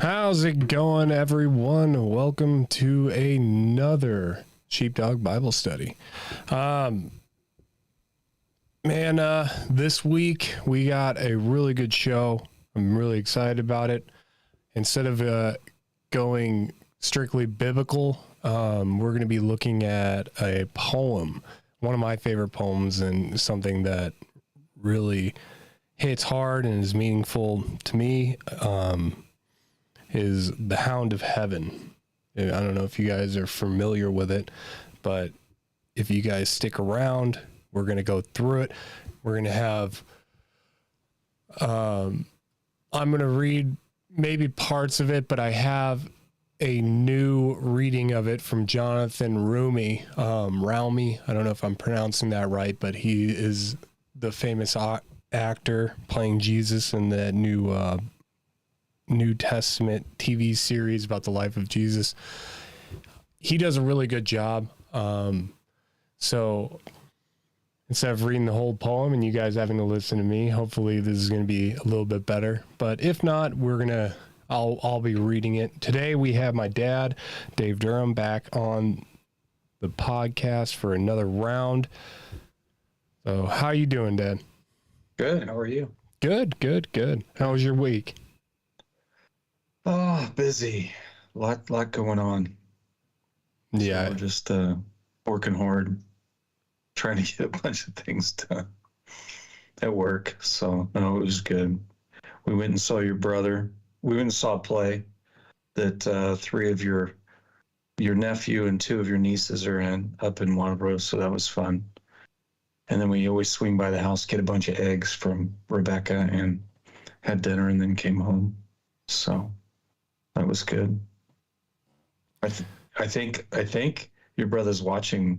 How's it going, everyone? Welcome to another Sheepdog Bible study. This week we got a really good show. I'm really excited about it. Instead of going strictly biblical, we're going to be looking at a poem, one of my favorite poems, and something that really hits hard and is meaningful to me. Is the Hound of Heaven. I don't know if you guys are familiar with it, but if you guys stick around, we're going to go through it. We're going to have, I'm going to read maybe parts of it, but I have a new reading of it from Jonathan Roumie, Roumie. I don't know if I'm pronouncing that right, but he is the famous actor playing Jesus in the New Testament TV series about the life of Jesus. He does a really good job. So instead of reading the whole poem and you guys having to listen to me, hopefully this is going to be a little bit better. But if not, I'll be reading it. Today we have my dad, Dave Durham, back on the podcast for another round. So how you doing, Dad? Good. How are you? Good. How was your week? Oh, busy. Lot going on. Yeah. So just working hard, trying to get a bunch of things done at work. So, no, it was good. We went and saw your brother. We went and saw a play that three of your nephew and two of your nieces are in up in Waterboro, so that was fun. And then we always swing by the house, get a bunch of eggs from Rebecca, and had dinner, and then came home. So that was good. I think your brother's watching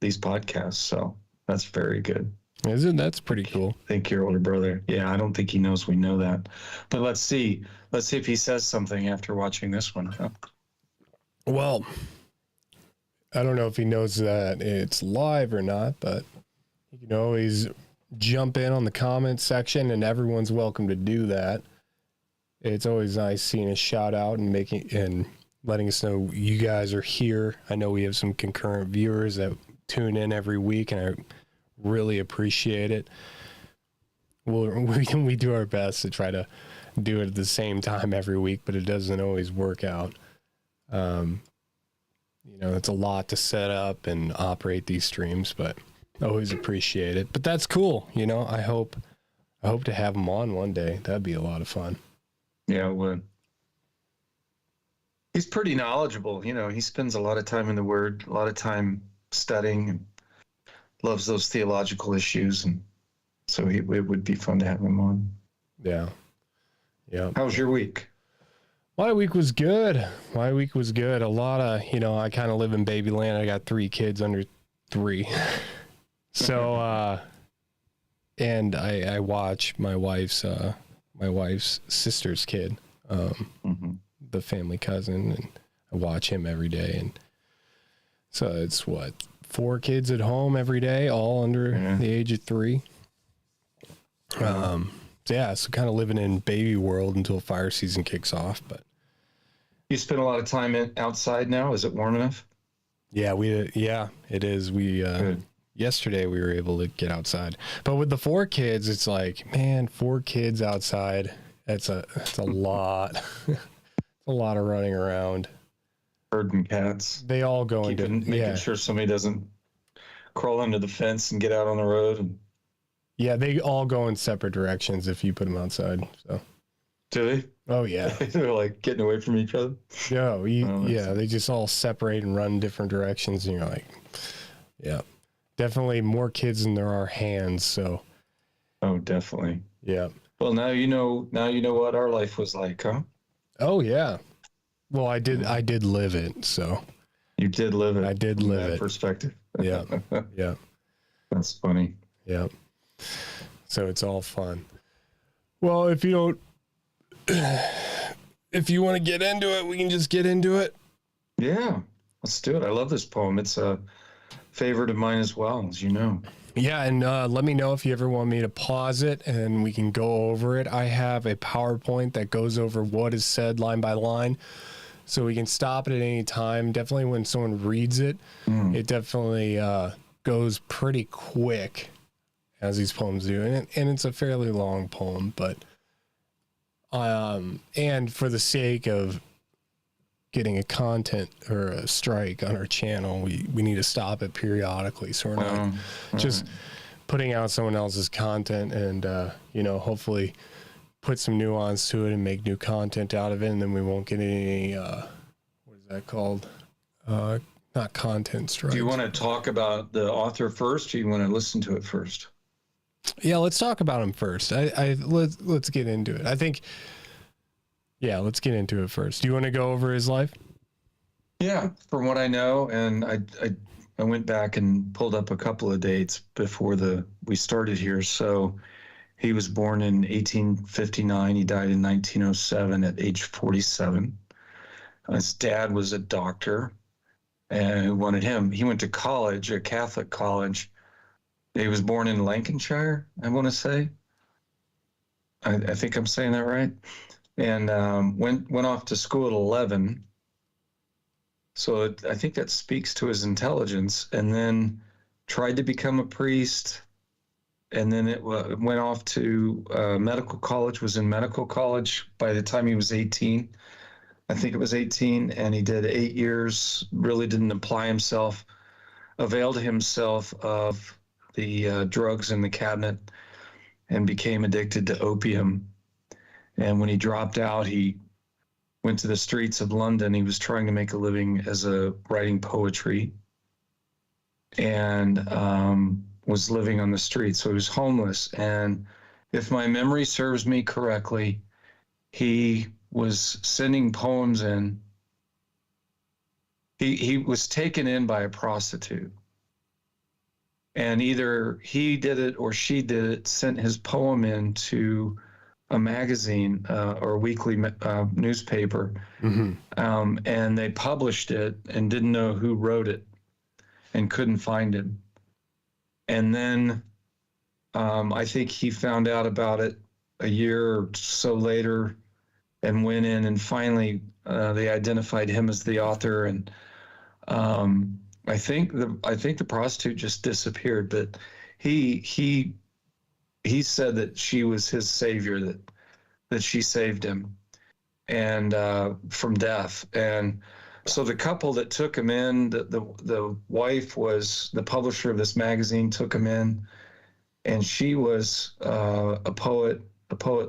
these podcasts, so that's very good. Is it? That's pretty cool. I think your older brother. Yeah, I don't think he knows we know that. But let's see. Let's see if he says something after watching this one. Huh? Well, I don't know if he knows that it's live or not, but you can always jump in on the comment section, and everyone's welcome to do that. It's always nice seeing a shout out and letting us know you guys are here. I know we have some concurrent viewers that tune in every week, and I really appreciate it. We do our best to try to do it at the same time every week, but it doesn't always work out. It's a lot to set up and operate these streams, but I always appreciate it. But that's cool. I hope to have him on one day. That'd be a lot of fun. Yeah, it would. He's pretty knowledgeable. He spends a lot of time in the Word, a lot of time studying, and loves those theological issues. And so it would be fun to have him on. Yeah. How was your week? My week was good. A lot of, I kind of live in babyland. I got 3 kids under 3. So, and I watch my wife's sister's kid, the family cousin, and I watch him every day. And so it's 4 kids at home every day, all under the age of 3. So kind of living in baby world until fire season kicks off. But you spend a lot of time outside now. Is it warm enough? Yeah, it is. Yesterday we were able to get outside, but with the 4 kids, it's like, man, 4 kids outside. It's a lot. It's a lot of running around. Herding cats. They all go making sure somebody doesn't crawl under the fence and get out on the road. Yeah, they all go in separate directions if you put them outside. So. Do they? Oh yeah. They're like getting away from each other. No, they just all separate and run different directions, and you're like, yeah. Definitely more kids than there are hands, so. Oh, definitely. Yeah. Well, now you know what our life was like, huh? Oh yeah. Well, I did live it, so. You did live it. I did live it. Perspective. Yeah. Yeah. That's funny. Yeah. So it's all fun. Well, if you want to get into it, we can just get into it. Yeah, let's do it. I love this poem. It's a favorite of mine as well, as you know. Yeah, and let me know if you ever want me to pause it and we can go over it. I have a PowerPoint that goes over what is said line by line, so we can stop it at any time. Definitely when someone reads it, it definitely goes pretty quick, as these poems do. And it's a fairly long poem, but and for the sake of getting a content or a strike on our channel, we need to stop it periodically, so we're not just putting out someone else's content and hopefully put some nuance to it and make new content out of it, and then we won't get any what is that called, not content strikes. Do you want to talk about the author first, or you want to listen to it first? Yeah, let's talk about him first. Let's get into it. I think, yeah, let's get into it first. Do you want to go over his life? Yeah, from what I know, and I went back and pulled up a couple of dates before we started here. So he was born in 1859. He died in 1907 at age 47. His dad was a doctor and who wanted him. He went to college, a Catholic college. He was born in Lancashire, I want to say. I think I'm saying that right. And went off to school at 11. So I think that speaks to his intelligence. And then tried to become a priest. And then it went off to medical college, was in medical college by the time he was 18. I think it was 18. And he did 8 years, really didn't apply himself, availed himself of the drugs in the cabinet and became addicted to opium. And when he dropped out, he went to the streets of London. He was trying to make a living as writing poetry, and was living on the streets. So he was homeless. And if my memory serves me correctly, he was sending poems in. He was taken in by a prostitute. And either he did it or she did it, sent his poem in to a magazine or a weekly newspaper, and they published it and didn't know who wrote it and couldn't find him. And then I think he found out about it a year or so later and went in, and finally they identified him as the author. And I think the prostitute just disappeared, but he said that she was his savior, that she saved him and from death. And so the couple that took him in, the wife was the publisher of this magazine, took him in, and she was a poet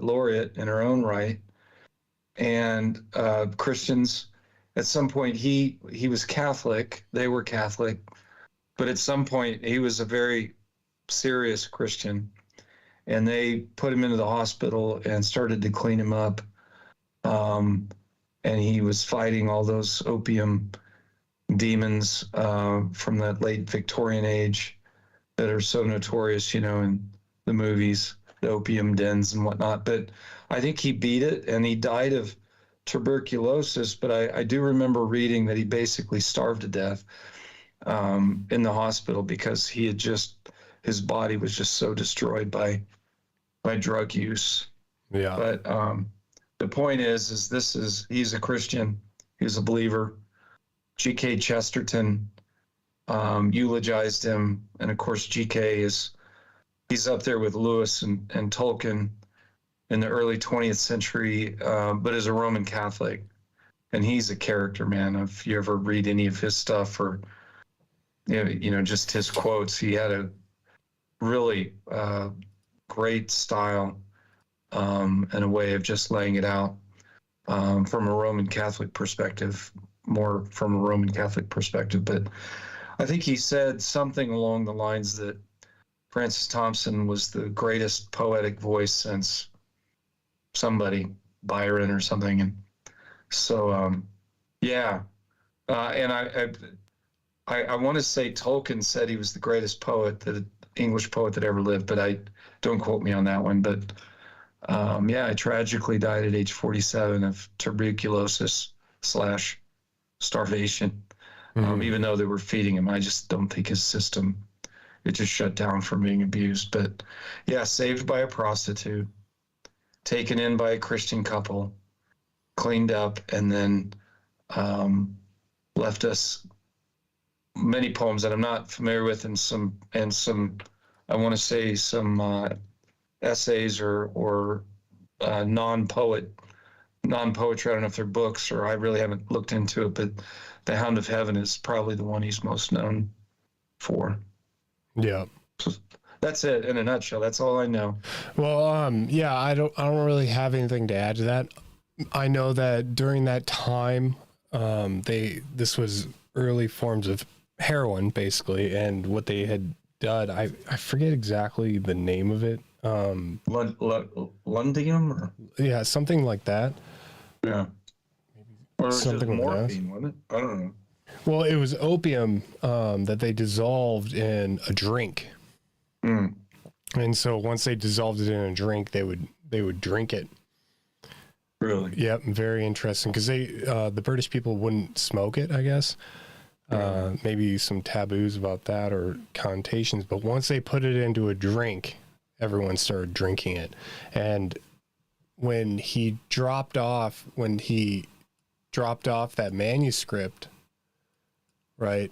laureate in her own right. And Christians, at some point he was Catholic, they were Catholic, but at some point he was a very serious Christian. And they put him into the hospital and started to clean him up. And he was fighting all those opium demons from that late Victorian age that are so notorious, in the movies, the opium dens and whatnot. But I think he beat it, and he died of tuberculosis. But I do remember reading that he basically starved to death in the hospital because his body was just so destroyed by drug use. Yeah. But the point is he's a Christian. He's a believer. G.K. Chesterton eulogized him. And of course, G.K. he's up there with Lewis and Tolkien in the early 20th century, but is a Roman Catholic. And he's a character, man. If you ever read any of his stuff or, just his quotes, he had a really great style and a way of just laying it out from a Roman Catholic perspective, more from a Roman Catholic perspective. But I think he said something along the lines that Francis Thompson was the greatest poetic voice since somebody, Byron or something. And so, and I want to say Tolkien said he was the greatest English poet that ever lived, but I don't quote me on that one. But I tragically died at age 47 of tuberculosis / starvation. Even though they were feeding him, I just don't think his system it just shut down from being abused. But yeah, saved by a prostitute, taken in by a Christian couple, cleaned up, and then left us many poems that I'm not familiar with, and some I want to say some essays or non-poetry. I don't know if they're books or I really haven't looked into it, but The Hound of Heaven is probably the one he's most known for. Yeah. So that's it in a nutshell. That's all I know. Well, yeah, I don't really have anything to add to that. I know that during that time, this was early forms of heroin, basically, and what they had done, I forget exactly the name of it. Lundium, or Yeah, something like that. yeah, or was it Something like that. morphine? Wasn't it? I don't know. Well, it was opium that they dissolved in a drink. And so once they dissolved it in a drink, they would drink it. Really? Yep, very interesting, because the British people wouldn't smoke it, I guess. Maybe some taboos about that or connotations, but once they put it into a drink, everyone started drinking it. And when he dropped off that manuscript, right?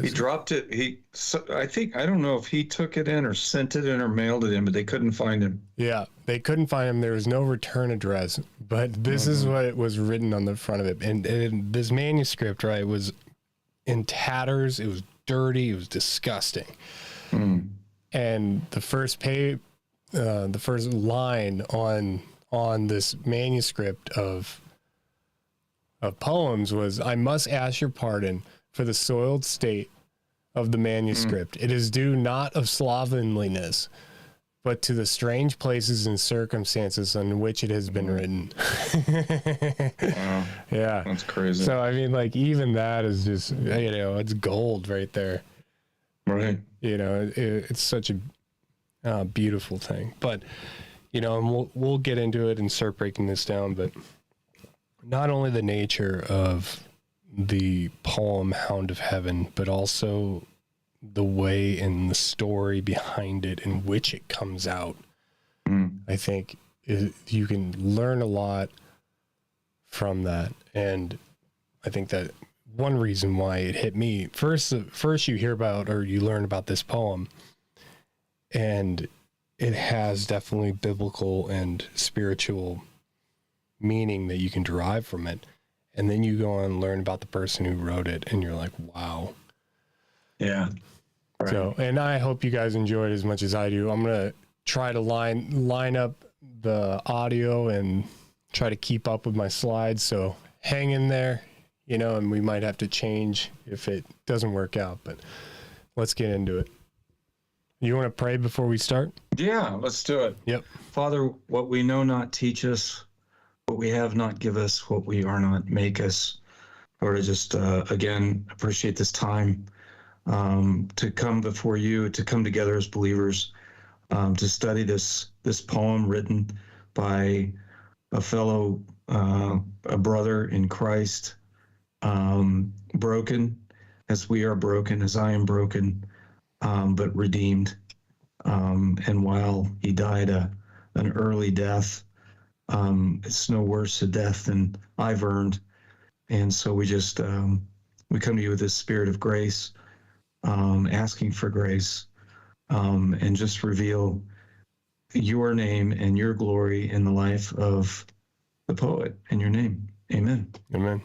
He dropped it. I don't know if he took it in or sent it in or mailed it in, but they couldn't find him. Yeah, they couldn't find him. There was no return address, but this is what was written on the front of it. And this manuscript, right, was in tatters. It was dirty. It was disgusting. And the first line on this manuscript of poems was, "I must ask your pardon for the soiled state of the manuscript. It is due not of slovenliness, but to the strange places and circumstances on which it has been written." Wow. Yeah. That's crazy. So, I mean, like, even that is just, it's gold right there. Right. It's such a beautiful thing. But, and we'll get into it and start breaking this down, but not only the nature of the poem Hound of Heaven, but also the way and the story behind it in which it comes out. I think you can learn a lot from that. And I think that one reason why it hit me, first you hear about, or you learn about this poem, and it has definitely biblical and spiritual meaning that you can derive from it. And then you go on and learn about the person who wrote it, and you're like, wow. Yeah. Right. So, and I hope you guys enjoy it as much as I do. I'm going to try to line up the audio and try to keep up with my slides. So hang in there, and we might have to change if it doesn't work out, but let's get into it. You want to pray before we start? Yeah, let's do it. Yep. Father, what we know not, teach us. What we have not, give us. What we are not, make us. Lord, I just, again, appreciate this time to come before you, to come together as believers, to study this poem written by a fellow, a brother in Christ, broken as we are broken, as I am broken, but redeemed. And while he died an early death, it's no worse a death than I've earned. And so we just, we come to you with this spirit of grace, asking for grace, and just reveal your name and your glory in the life of the poet in your name. Amen. Amen.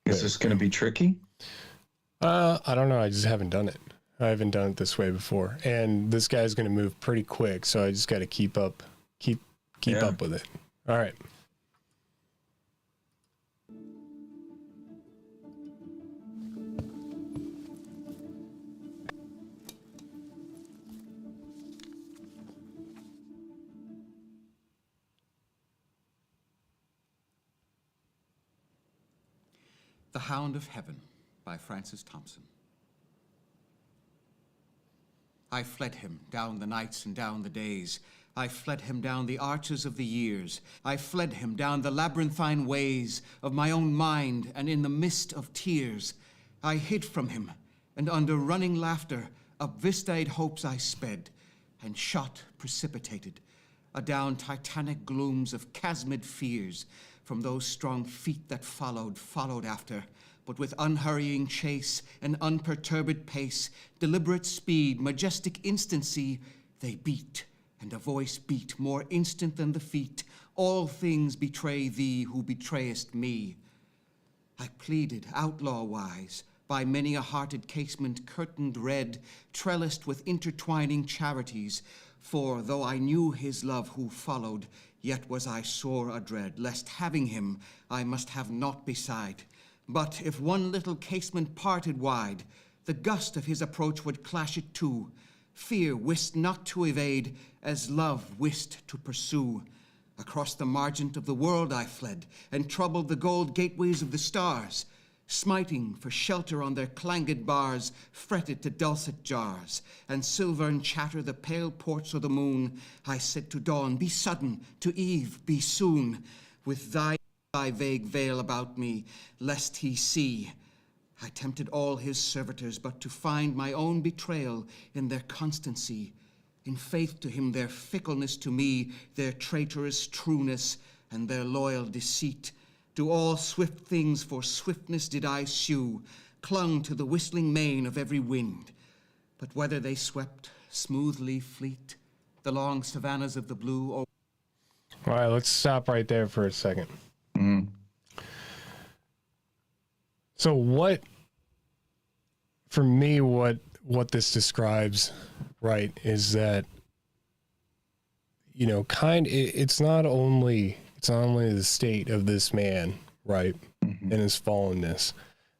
Is this going to be tricky? I don't know. I just haven't done it. I haven't done it this way before. And this guy's going to move pretty quick, so I just got to keep up with it. All right. The Hound of Heaven by Francis Thompson. I fled him down the nights and down the days. I fled him down the arches of the years. I fled him down the labyrinthine ways of my own mind, and in the mist of tears I hid from him, and under running laughter up vista'd hopes I sped, and shot precipitated adown titanic glooms of chasmid fears from those strong feet that followed after, but with unhurrying chase and unperturbed pace, deliberate speed, majestic instancy, they beat, and a voice beat more instant than the feet. All things betray thee who betrayest me. I pleaded outlaw-wise, by many a hearted casement curtained red, trellised with intertwining charities, for though I knew his love who followed, yet was I sore adread, lest having him I must have naught beside. But if one little casement parted wide, the gust of his approach would clash it to. Fear wist not to evade, as love wist to pursue. Across the margent of the world I fled, and troubled the gold gateways of the stars, smiting for shelter on their clanged bars, fretted to dulcet jars, and silvern chatter the pale ports of the moon. I said to dawn, be sudden, to eve, be soon, with thy vague veil about me, lest he see. I tempted all his servitors, but to find my own betrayal in their constancy, in faith to him their fickleness to me, their traitorous trueness, and their loyal deceit. To all swift things for swiftness did I sue, clung to the whistling mane of every wind. But whether they swept smoothly fleet the long savannas of the blue, or... All right, let's stop right there for a second. Mm. So for me, what this describes, right, is that, you know, it's not only the state of this man, right, and his fallenness,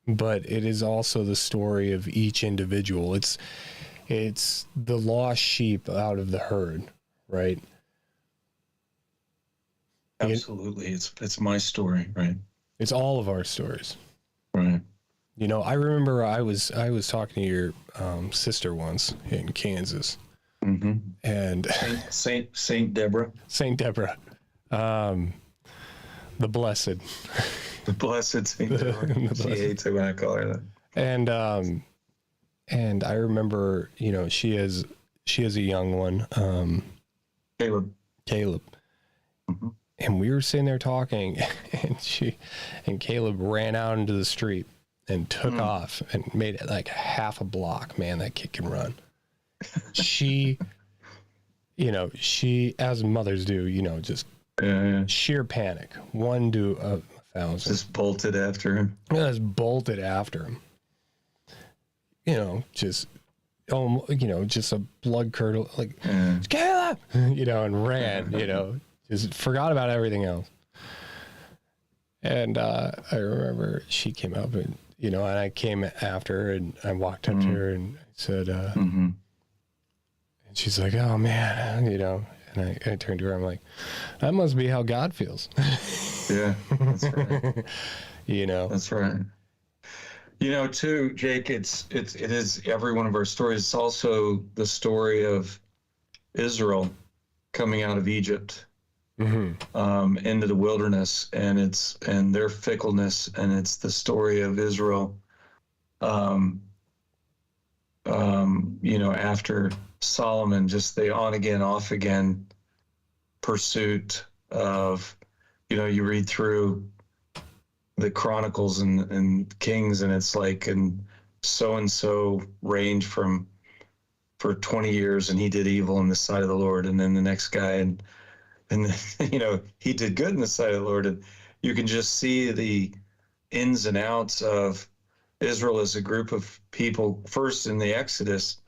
but it is also the story of each individual. It's the lost sheep out of the herd, right? Absolutely. It's my story, right? It's all of our stories. Right. You know, I remember I was talking to your sister once in Kansas, and Saint Deborah. Saint Deborah, the blessed, the blessed Saint Deborah. She hates it when I call her that. And I remember, you know, she has a young one, Caleb. Mm-hmm. And we were sitting there talking, and Caleb ran out into the street and took off and made it like half a block. Man, that kid can run. She, as mothers do, just sheer panic. 1 to 1,000. Just bolted after him. Just a blood curdle, like, Caleb, and ran, just forgot about everything else. And I remember she came up and, and I came after her and I walked up to her and I said, and she's like, oh man, and I turned to her, I'm like, that must be how God feels. Yeah, that's right. That's right. Too, Jake, it is every one of our stories. It's also the story of Israel coming out of Egypt into the wilderness, and their fickleness, and it's the story of Israel, after Solomon, just the on again, off again pursuit of, you read through the Chronicles and Kings, and it's like, and so reigned for 20 years, and he did evil in the sight of the Lord, and then the next guy, and then, he did good in the sight of the Lord. And you can just see the ins and outs of Israel as a group of people. First in the Exodus,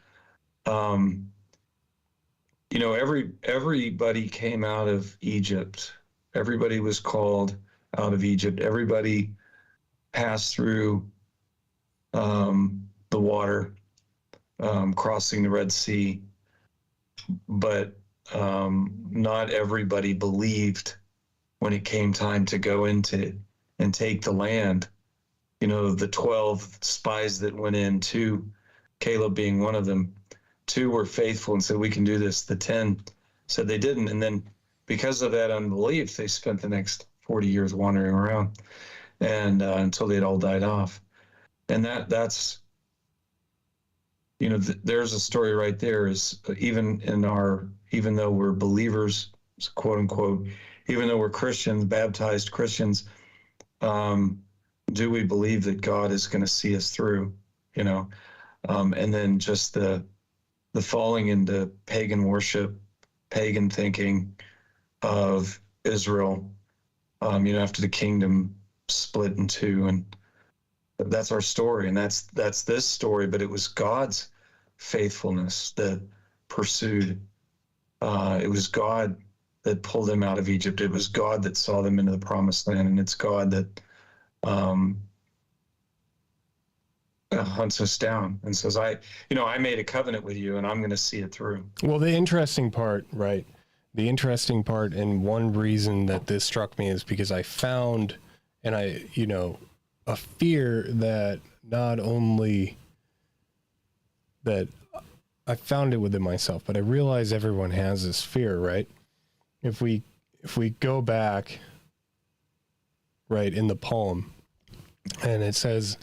everybody came out of Egypt. Everybody was called out of Egypt. Everybody passed through the water, crossing the Red Sea, but not everybody believed when it came time to go into and take the land. The 12 spies that went in, Caleb being one of them, 2 were faithful and said, we can do this. The 10 said they didn't. And then because of that unbelief, they spent the next 40 years wandering around and until they'd all died off. And that's, there's a story right there is even though we're believers, quote unquote, even though we're Christians, baptized Christians, do we believe that God is going to see us through, and then just the falling into pagan worship, pagan thinking of Israel, after the kingdom split in 2, and that's our story, and that's this story. But it was God's faithfulness that pursued. It was God that pulled them out of Egypt. It was God that saw them into the promised land, and it's God that hunts us down and says, I made a covenant with you, and I'm going to see it through. Well, the interesting part, right? The interesting part, and one reason that this struck me is because I found, and a fear that not only that I found it within myself, but I realize everyone has this fear, right? If we go back, right, in the poem, and it says,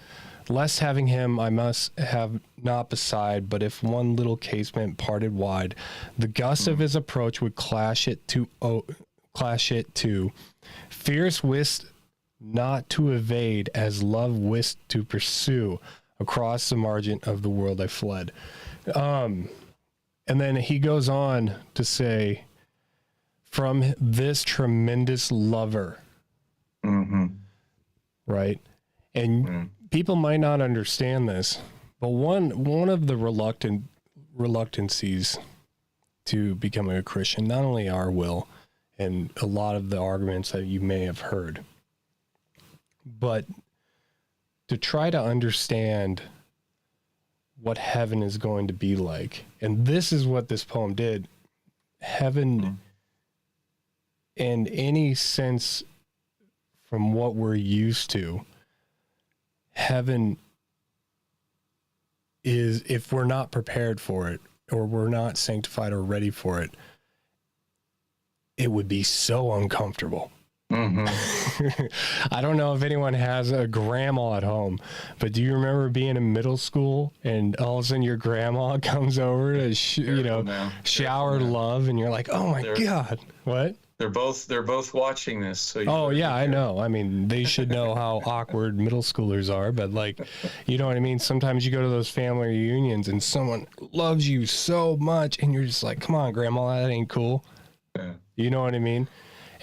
lest having him I must have not beside, but if one little casement parted wide, the gust of his approach would clash it to. Fierce wist not to evade, as love wist to pursue. Across the margin of the world I fled. And then he goes on to say, from this tremendous lover, right? And people might not understand this, but one of the reluctancies to becoming a Christian, not only our will and a lot of the arguments that you may have heard, but to try to understand what heaven is going to be like. And this is what this poem did. Heaven, in any sense from what we're used to, heaven is, if we're not prepared for it, or we're not sanctified or ready for it, it would be so uncomfortable. I don't know if anyone has a grandma at home, but do you remember being in middle school and all of a sudden your grandma comes over to shower love, and you're like, oh my God, what? They're both watching this. So I know. I mean, they should know how awkward middle schoolers are, but you know what I mean? Sometimes you go to those family reunions and someone loves you so much and you're just like, come on, grandma, that ain't cool. Yeah. You know what I mean?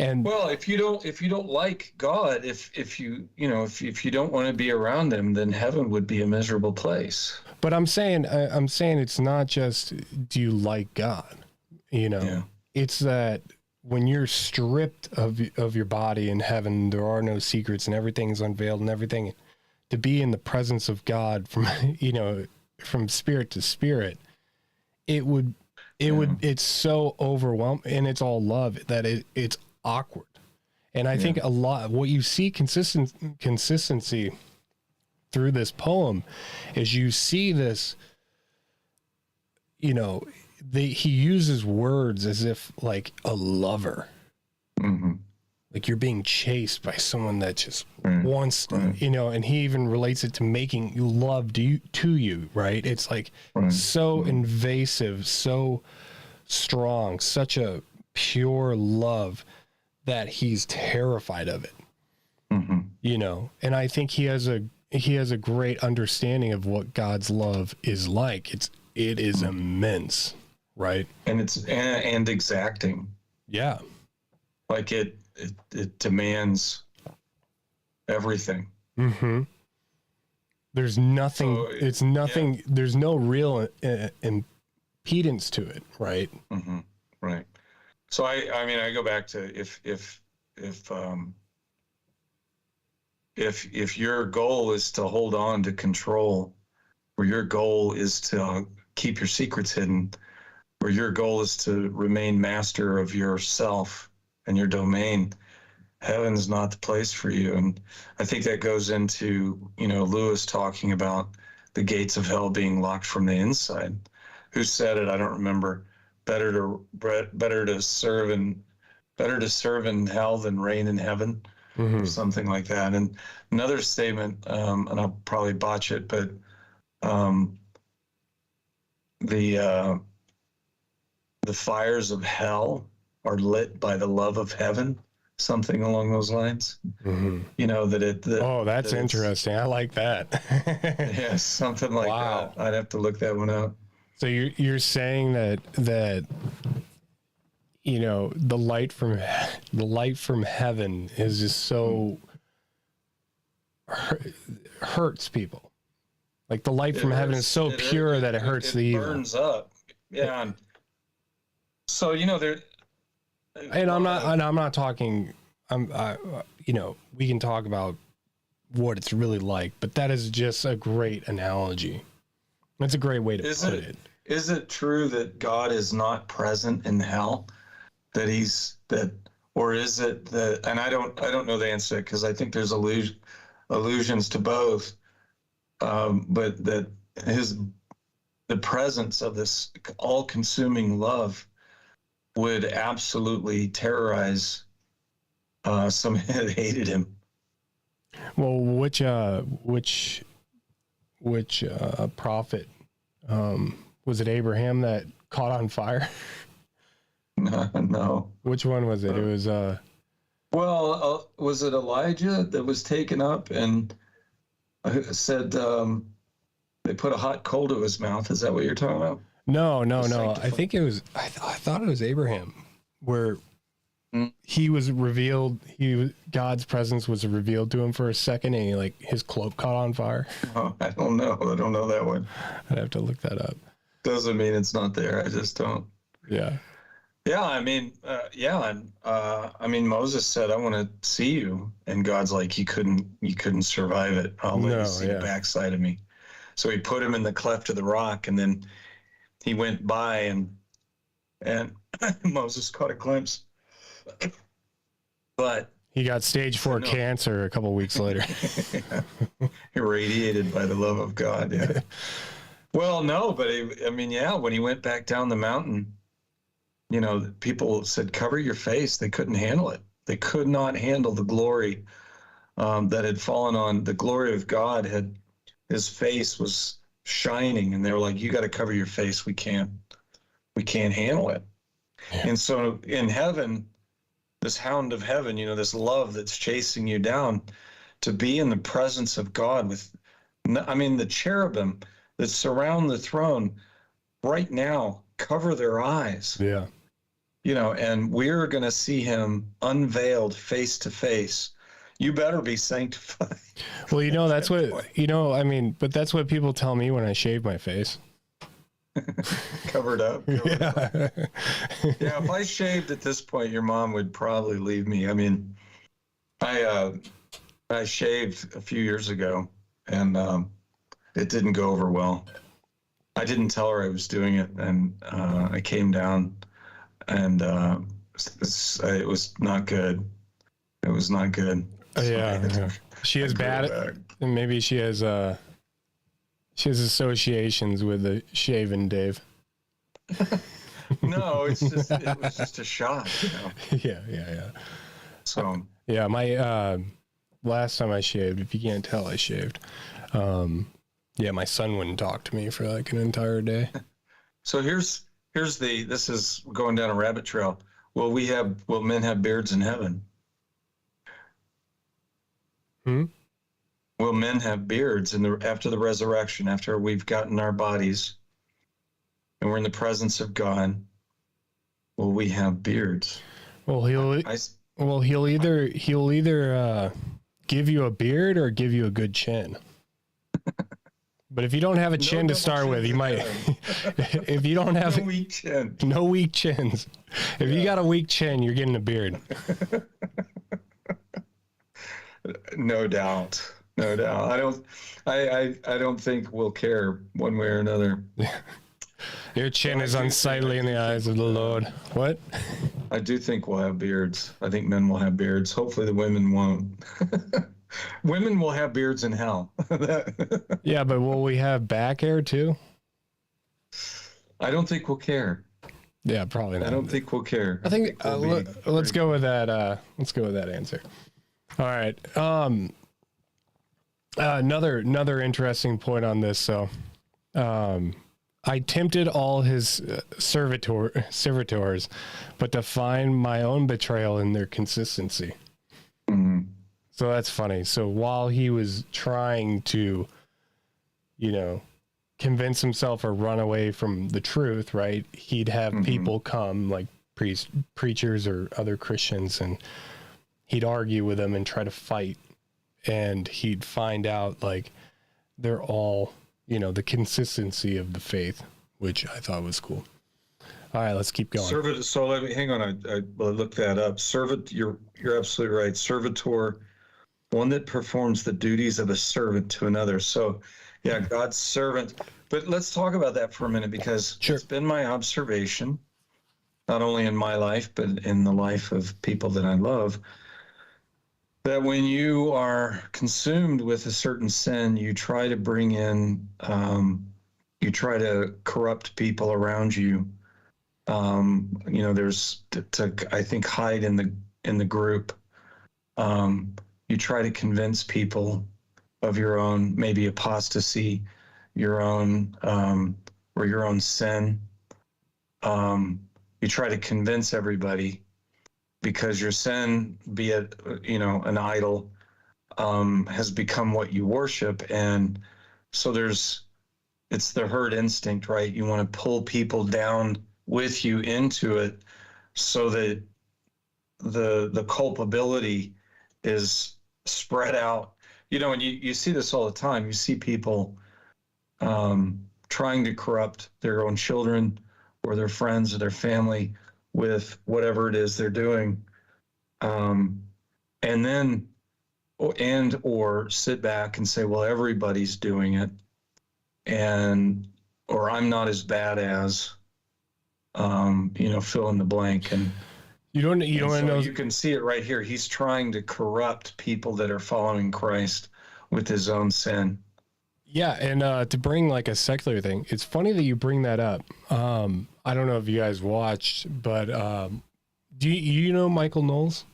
And well, if you don't like God, if you don't want to be around him, then heaven would be a miserable place. But I'm saying it's not just, do you like God? It's that when you're stripped of your body in heaven, there are no secrets and everything's unveiled and everything, to be in the presence of God from spirit to spirit, it's so overwhelming, and it's all love that it's awkward. And I think a lot what you see consistency through this poem is you see this, he uses words as if like a lover, like you're being chased by someone that just wants, and he even relates it to making love to you, right? It's like so invasive, so strong, such a pure love that he's terrified of it, and I think he has a great understanding of what God's love is like. It is immense, right? And it's and exacting. Yeah. Like it demands everything. There's nothing, there's no real impedance to it, right? Right. So I go back to if your goal is to hold on to control, or your goal is to keep your secrets hidden, or your goal is to remain master of yourself and your domain, heaven's not the place for you. And I think that goes into, Lewis talking about the gates of hell being locked from the inside. who said it. I don't remember. Better to serve in hell than reign in heaven, or something like that. And another statement, and I'll probably botch it, but the fires of hell are lit by the love of heaven, something along those lines. You know, that's that interesting. I like that. Yeah, something like Wow. that. I'd have to look that one up. So you're saying that you know, the light from heaven is just so hurts people. Like the light from heaven is so pure that it hurts the evil. It burns up. Yeah. And so, you know, And I'm not talking. You know, we can talk about what it's really like, but that is just a great analogy. That's a great way to put it. Is it true that God is not present in hell? Or is it that? And I don't know the answer, because I think there's allusions to both. But that the presence of this all-consuming love would absolutely terrorize someone that hated him. Well, which prophet was it? Abraham that caught on fire? No. Which one was it? It was was it Elijah that was taken up and said they put a hot coal to his mouth? Is that what you're talking about? No. I think it was. I thought it was Abraham, where he was revealed. God's presence was revealed to him for a second, and his cloak caught on fire. Oh, I don't know. I don't know that one. I'd have to look that up. Doesn't mean it's not there. I just don't. Yeah. Yeah. I mean, Moses said, "I want to see you," and God's like, "You couldn't survive it. I'll let you see the backside of me." So he put him in the cleft of the rock, and then he went by, and Moses caught a glimpse. But he got stage 4 cancer a couple weeks later. Irradiated by the love of God. Yeah. Well, no, but when he went back down the mountain, you know, people said, "Cover your face." They couldn't handle it. They could not handle the glory that had fallen on the glory of God. His face was shining, and they were like, "You got to cover your face. We can't handle it." Yeah. And so in heaven, this hound of heaven, you know, this love that's chasing you down, to be in the presence of God the cherubim that surround the throne right now cover their eyes. Yeah. You know, and we're going to see him unveiled face to face. You better be sanctified. Well, you know, that's what, you know, but that's what people tell me when I shave my face. Covered up. Yeah, if I shaved at this point, your mom would probably leave me. I mean, I shaved a few years ago, and it didn't go over well. I didn't tell her I was doing it, and I came down, and it was not good. It was not good. Yeah. She is bad. Maybe she has associations with the shaven Dave. No, it was just a shock, you know. Yeah. So yeah, my last time I shaved, if you can't tell, I shaved. My son wouldn't talk to me for like an entire day. So here's this is going down a rabbit trail. Will men have beards in heaven? Will men have beards after the resurrection, after we've gotten our bodies and we're in the presence of God? Will we have beards? Well, he'll either give you a beard or give you a good chin. But if you don't have a chin to start with, you might. If you don't have no weak chins. If you got a weak chin, you're getting a beard. No doubt. I don't think we'll care one way or another. Your chin is unsightly in the eyes of the Lord. What? I do think we'll have beards. I think men will have beards. Hopefully the women won't. Women will have beards in hell. Yeah, but will we have back hair too? I don't think we'll care. Yeah, probably not. I don't think we'll care. I think let's go with that. Let's go with that answer. All right. Another interesting point on this. So, I tempted all his servitors, but to find my own betrayal in their consistency. Mm-hmm. So that's funny. So while he was trying to, convince himself or run away from the truth, right? He'd have people come, like preachers or other Christians, and he'd argue with them and try to fight. And he'd find out, like, they're all, the consistency of the faith, which I thought was cool. All right, let's keep going. So let me hang on. I looked that up. You're absolutely right. Servitor, one that performs the duties of a servant to another. So, yeah, God's servant. But let's talk about that for a minute, because It's been my observation, not only in my life, but in the life of people that I love, that when you are consumed with a certain sin, you try to bring in, you try to corrupt people around you. There's to I think hide in the group. You try to convince people of your own maybe apostasy, your own or your own sin. You try to convince everybody because your sin, be it an idol, has become what you worship, and so it's the herd instinct, right? You want to pull people down with you into it, so that the culpability is spread out. And you see this all the time. You see people trying to corrupt their own children or their friends or their family with whatever it is they're doing, and then or sit back and say, well, everybody's doing it, or I'm not as bad as, fill in the blank. And you don't know. You can see it right here. He's trying to corrupt people that are following Christ with his own sin. Yeah, and to bring like a secular thing, it's funny that you bring that up. I don't know if you guys watched, but do you know Michael Knowles?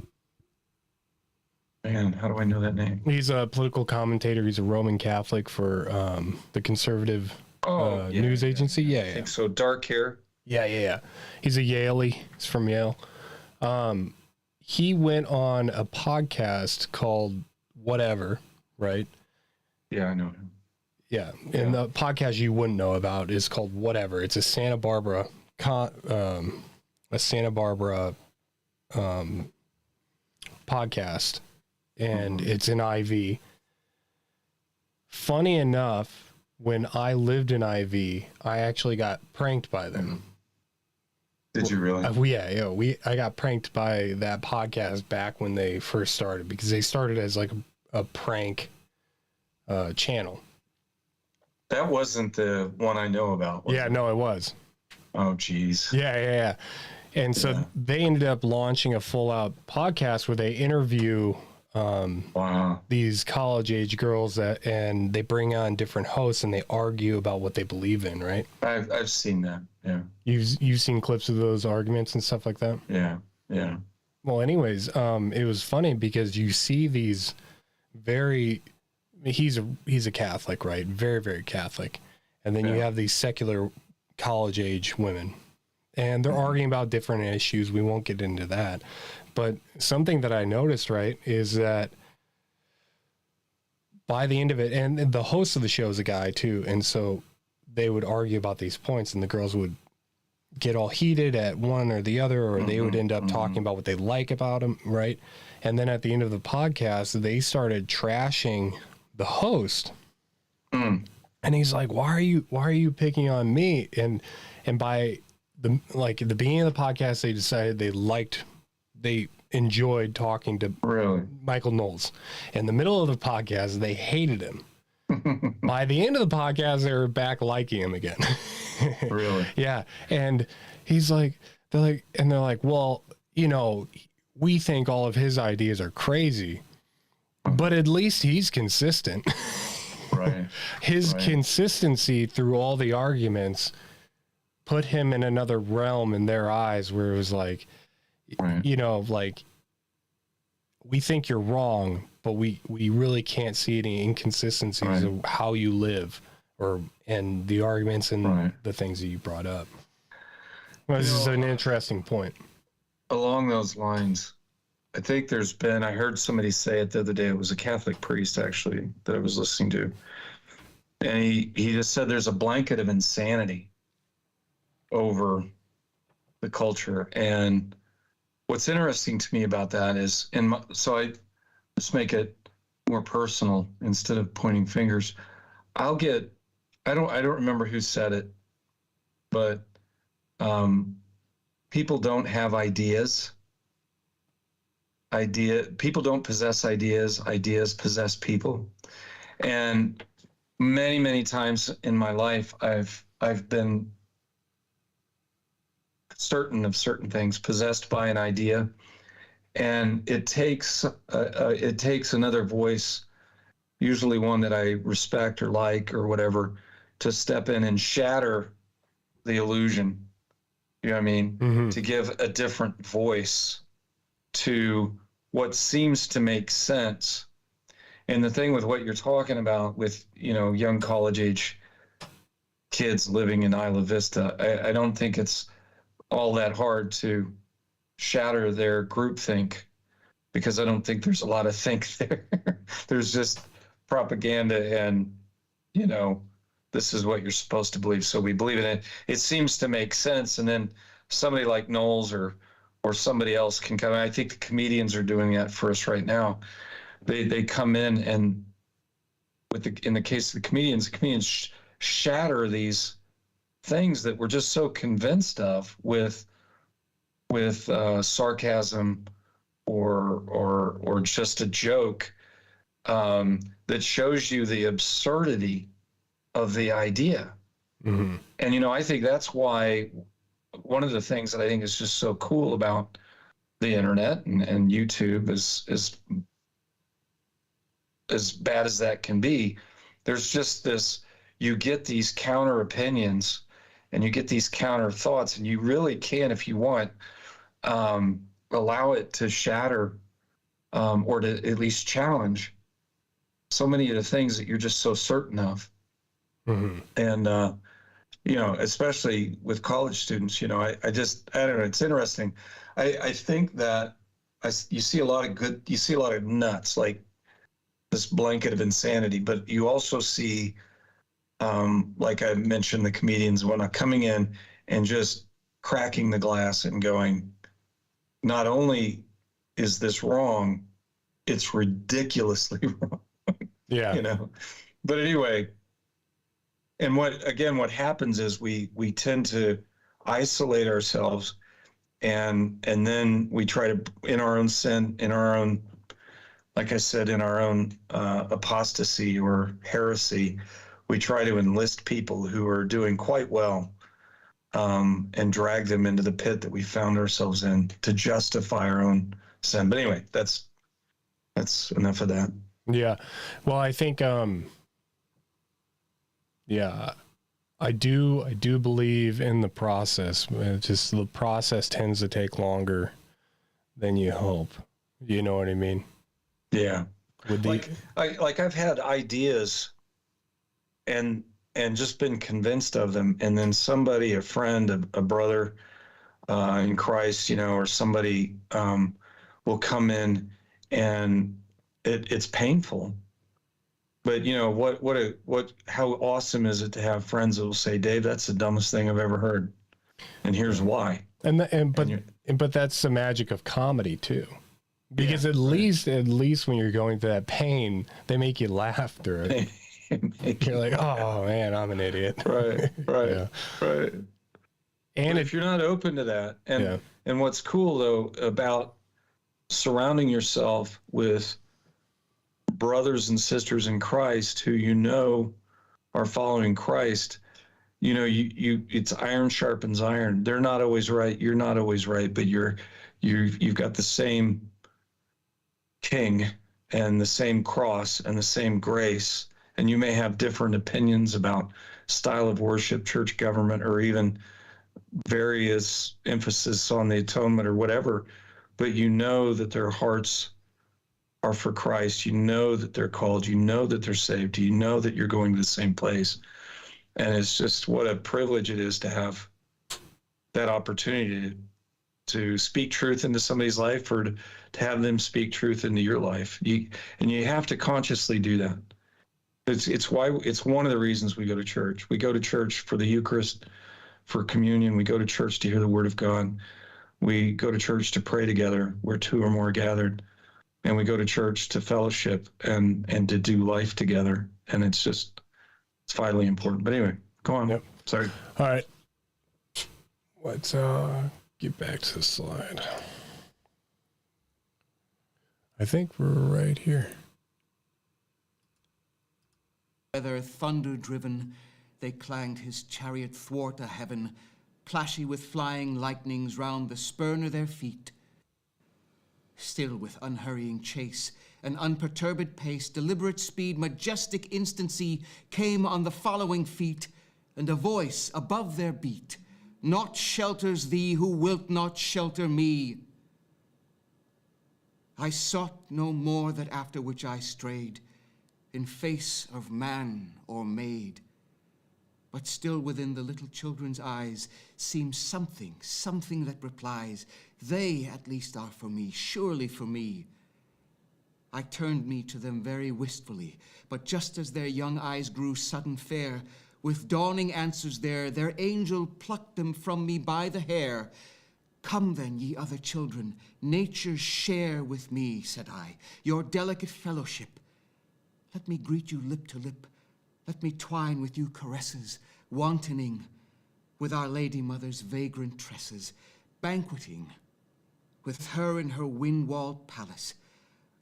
Man, how do I know that name? He's a political commentator. He's a Roman Catholic for the conservative news agency. Yeah, I think so. Dark hair. Yeah. He's a Yaley. He's from Yale. He went on a podcast called Whatever, right? Yeah, I know him. Yeah, and the podcast you wouldn't know about is called Whatever. It's a Santa Barbara podcast, and it's an IV. Funny enough, when I lived in IV, I actually got pranked by them. Did you really? I got pranked by that podcast back when they first started, because they started as like a prank channel. That wasn't the one I know about. Yeah, no, it was. Oh, geez. Yeah. And so they ended up launching a full-out podcast where they interview these college-age girls and they bring on different hosts and they argue about what they believe in, right? I've seen that. Yeah. You've seen clips of those arguments and stuff like that? Yeah. Well, anyways, it was funny because you see these he's a Catholic, right? Very, very Catholic. And then you have these secular college age women, and they're arguing about different issues. We won't get into that. But something that I noticed, right, is that by the end of it, and the host of the show is a guy too, and so they would argue about these points, and the girls would get all heated at one or the other, or they would end up talking about what they like about him, right? And then at the end of the podcast, they started trashing the host. And he's like, why are you picking on me? And by the beginning of the podcast, they decided they enjoyed talking to Michael Knowles. In the middle of the podcast, they hated him. By the end of the podcast, they were back liking him again. Really? Yeah. And they're like, well, we think all of his ideas are crazy, but at least he's consistent. Right. His consistency through all the arguments put him in another realm in their eyes where it was like, Right. you know, like, we think you're wrong, but we really can't see any inconsistencies Right. of how you live and the arguments and Right. the things that you brought up. Well, this is an interesting point. Along those lines, I think I heard somebody say it the other day. It was a Catholic priest, actually, that I was listening to. And he just said there's a blanket of insanity over the culture. And what's interesting to me about that is, so I just make it more personal instead of pointing fingers. I don't remember who said it, but people don't have ideas. People don't possess ideas. Ideas possess people. And many, many times in my life, I've been certain of certain things, possessed by an idea, and it takes another voice, usually one that I respect or like or whatever, to step in and shatter the illusion. You know what I mean? Mm-hmm. To give a different voice to what seems to make sense. And the thing with what you're talking about with, young college age kids living in Isla Vista, I don't think it's all that hard to shatter their groupthink, because I don't think there's a lot of think there. There's just propaganda and, this is what you're supposed to believe, so we believe in it. It seems to make sense. And then somebody like Knowles or somebody else can come in. I think the comedians are doing that for us right now. They come in, and in the case of the comedians shatter these things that we're just so convinced of with sarcasm or just a joke, that shows you the absurdity of the idea. Mm-hmm. And I think that's why one of the things that I think is just so cool about the internet and YouTube is as bad as that can be. There's just you get these counter opinions and you get these counter thoughts, and you really can, if you want, allow it to shatter or to at least challenge so many of the things that you're just so certain of. Mm-hmm. And, especially with college students, I don't know, it's interesting. I think that you see a lot of nuts, like this blanket of insanity, but you also see, like I mentioned, the comedians and whatnot coming in and just cracking the glass and going, not only is this wrong, it's ridiculously wrong. Yeah. But anyway, and what happens is we tend to isolate ourselves, and then we try to, in our own sin, in our own, like I said, in our own apostasy or heresy, we try to enlist people who are doing quite well, and drag them into the pit that we found ourselves in to justify our own sin. But anyway, that's enough of that. Yeah. Well, I think, I do believe in the process. It's just the process tends to take longer than you hope. You know what I mean? Yeah. With I've had ideas and just been convinced of them, and then somebody, a friend, a brother in Christ, or somebody will come in, and it's painful. But how awesome is it to have friends that will say, Dave, that's the dumbest thing I've ever heard, and here's why. But that's the magic of comedy too, because at least when you're going through that pain, they make you laugh through it. You're like, oh man, I'm an idiot. Right. Yeah. Right. And if you're not open to that, and what's cool though about surrounding yourself with brothers and sisters in Christ who are following Christ, it's iron sharpens iron. They're not always right. You're not always right, but you've got the same King and the same cross and the same grace. And you may have different opinions about style of worship, church government, or even various emphasis on the atonement or whatever, but you know that their hearts are for Christ. You know that they're called. You know that they're saved. You know that you're going to the same place. And it's just what a privilege it is to have that opportunity to speak truth into somebody's life, or to have them speak truth into your life. And you have to consciously do that. It's one of the reasons we go to church. We go to church for the Eucharist, for communion. We go to church to hear the word of God. We go to church to pray together where two or more are gathered. And we go to church to fellowship and to do life together. And it's vitally important. But anyway, go on. Yep. Sorry. All right. Let's get back to the slide. I think we're right here. Whether thunder-driven, they clanged his chariot thwart a heaven, plashy with flying lightnings round the spurn of their feet. Still with unhurrying chase, an unperturbed pace, deliberate speed, majestic instancy, came on the following feet, and a voice above their beat, "Naught shelters thee who wilt not shelter me." I sought no more that after which I strayed, in face of man or maid. But still within the little children's eyes seems something that replies, "They at least are for me, surely for me." I turned me to them very wistfully, but just as their young eyes grew sudden fair, with dawning answers there, their angel plucked them from me by the hair. "Come then, ye other children, nature's share with me," said I, "your delicate fellowship. Let me greet you lip to lip. Let me twine with you caresses, wantoning with Our Lady Mother's vagrant tresses, banqueting with her in her wind-walled palace,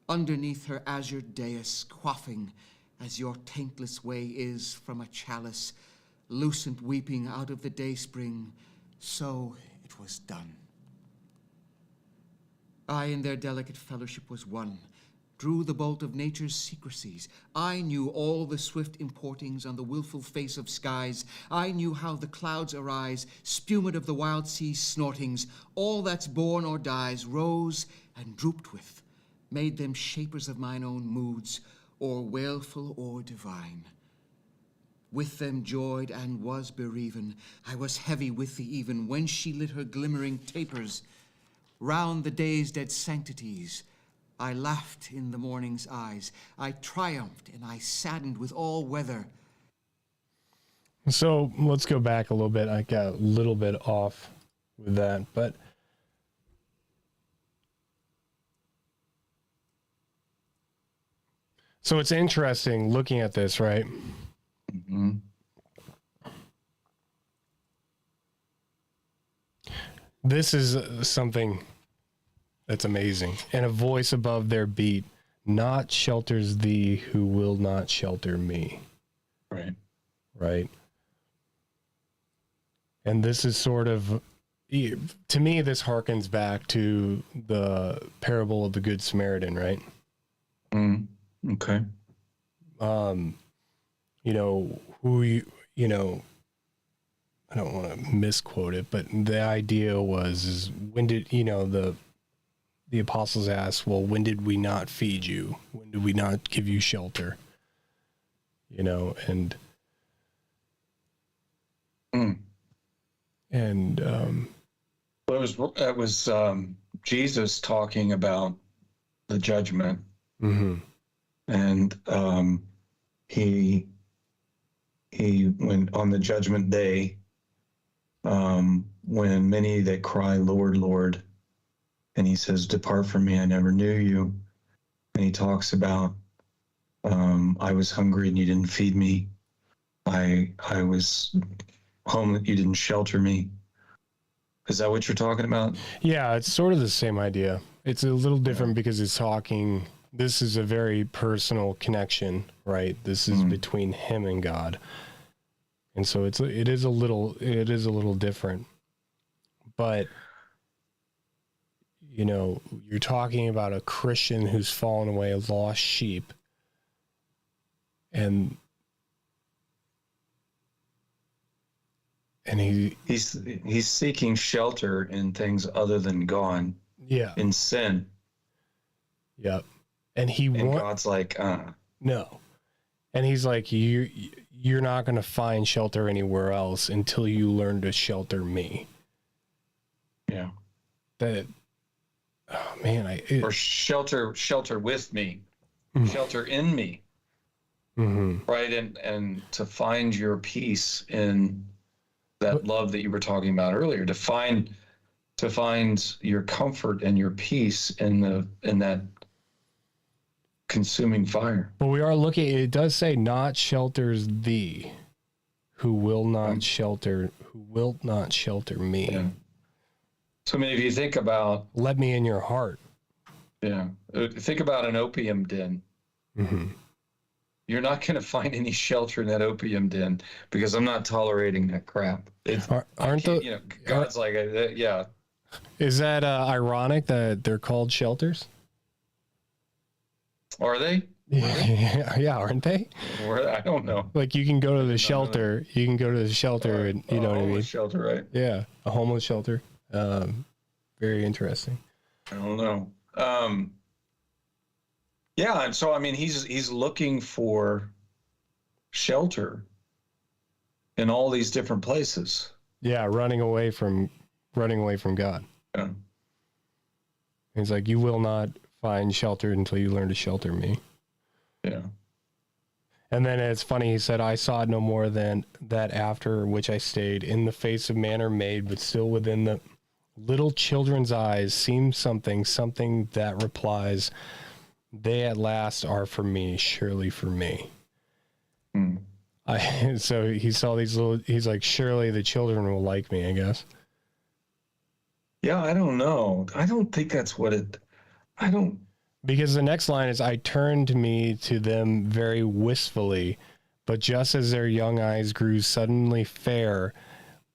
underneath her azure dais, quaffing, as your taintless way is from a chalice, lucent weeping out of the dayspring." So it was done. I in their delicate fellowship was one, drew the bolt of nature's secrecies. I knew all the swift importings on the willful face of skies. I knew how the clouds arise, spumid of the wild sea's snortings. All that's born or dies rose and drooped with, made them shapers of mine own moods, or wailful or divine. With them joyed and was bereaven. I was heavy with the even, when she lit her glimmering tapers round the day's dead sanctities. I laughed in the morning's eyes. I triumphed and I saddened with all weather. So let's go back a little bit. I got a little bit off with that, but so it's interesting looking at this, right? Mm-hmm. This is something that's amazing. And a voice above their beat, "Not shelters thee who will not shelter me." Right. Right. And this is sort of, to me, this harkens back to the parable of the Good Samaritan, right? Okay. I don't want to misquote it, but the idea is when did, the apostles asked, well, when did we not feed you? When did we not give you shelter? And That was Jesus talking about the judgment. Mm-hmm. And he went on the judgment day, when many that cry, "Lord, Lord," and he says, "Depart from me, I never knew you." And he talks about, I was hungry and you didn't feed me. I was homeless, you didn't shelter me. Is that what you're talking about? Yeah, it's sort of the same idea. It's a little different because this is a very personal connection, right? This is between him and God. And so it is a little different. But you're talking about a Christian who's fallen away, a lost sheep. And and he's seeking shelter in things other than God, yeah, in sin. yep. And God's like, no. And he's like, you're not going to find shelter anywhere else until you learn to shelter me. yeah. That, oh man, Or shelter with me, shelter in me, right? And to find your peace in that love that you were talking about earlier, to find your comfort and your peace in that consuming fire. But we are looking, it does say not shelters thee, who will not shelter me. Yeah. So I mean, if you think about, Let me in your heart. yeah, think about an opium den. You're not going to find any shelter in that opium den because I'm not tolerating that crap. God's like, yeah. Is that ironic that they're called shelters? Are they? Yeah, aren't they? Or, I don't know. Like you can go to the shelter. You can go to the shelter, and you know what I mean. Shelter, right? Yeah, a homeless shelter. Very interesting. I don't know. Yeah, and so I mean, he's looking for shelter in all these different places. Yeah, running away from God. Yeah. He's like, you will not find shelter until you learn to shelter me. Yeah. And then it's funny, he said, I saw no more than that after which I stayed. In the face of manner made, but still within the little children's eyes seems something that replies, they at last are for me, surely for me. So he saw these he's like, surely the children will like me, I guess. Yeah, I don't know. I don't think that's what Because the next line is, I turned me to them very wistfully, but just as their young eyes grew suddenly fair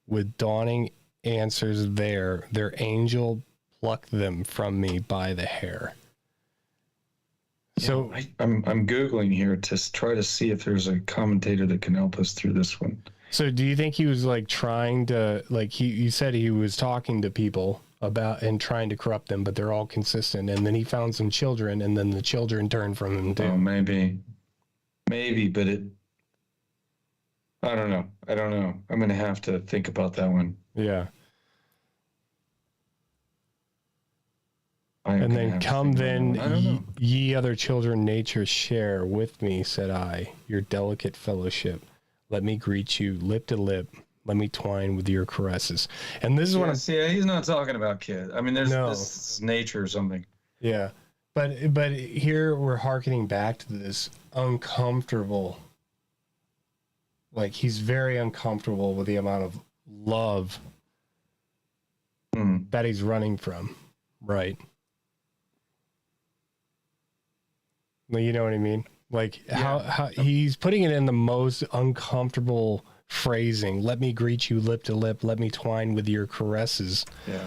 with dawning answers their angel plucked them from me by the hair. So I'm Googling here to try to see if there's a commentator that can help us through this one. So do you think he was like trying to, like you said he was talking to people about and trying to corrupt them, but they're all consistent, and then he found some children, and then the children turned from him too? Oh, maybe, but I don't know. I'm going to have to think about that one. Yeah. And then come then, ye other children nature's share with me, said I, your delicate fellowship. Let me greet you lip to lip. Let me twine with your caresses. And this is what he's not talking about kids. I mean, this is nature or something. Yeah. But here we're hearkening back to this uncomfortable, like he's very uncomfortable with the amount of love that he's running from. Right. You know what I mean? Like how he's putting it in the most uncomfortable phrasing. Let me greet you lip to lip. Let me twine with your caresses. Yeah.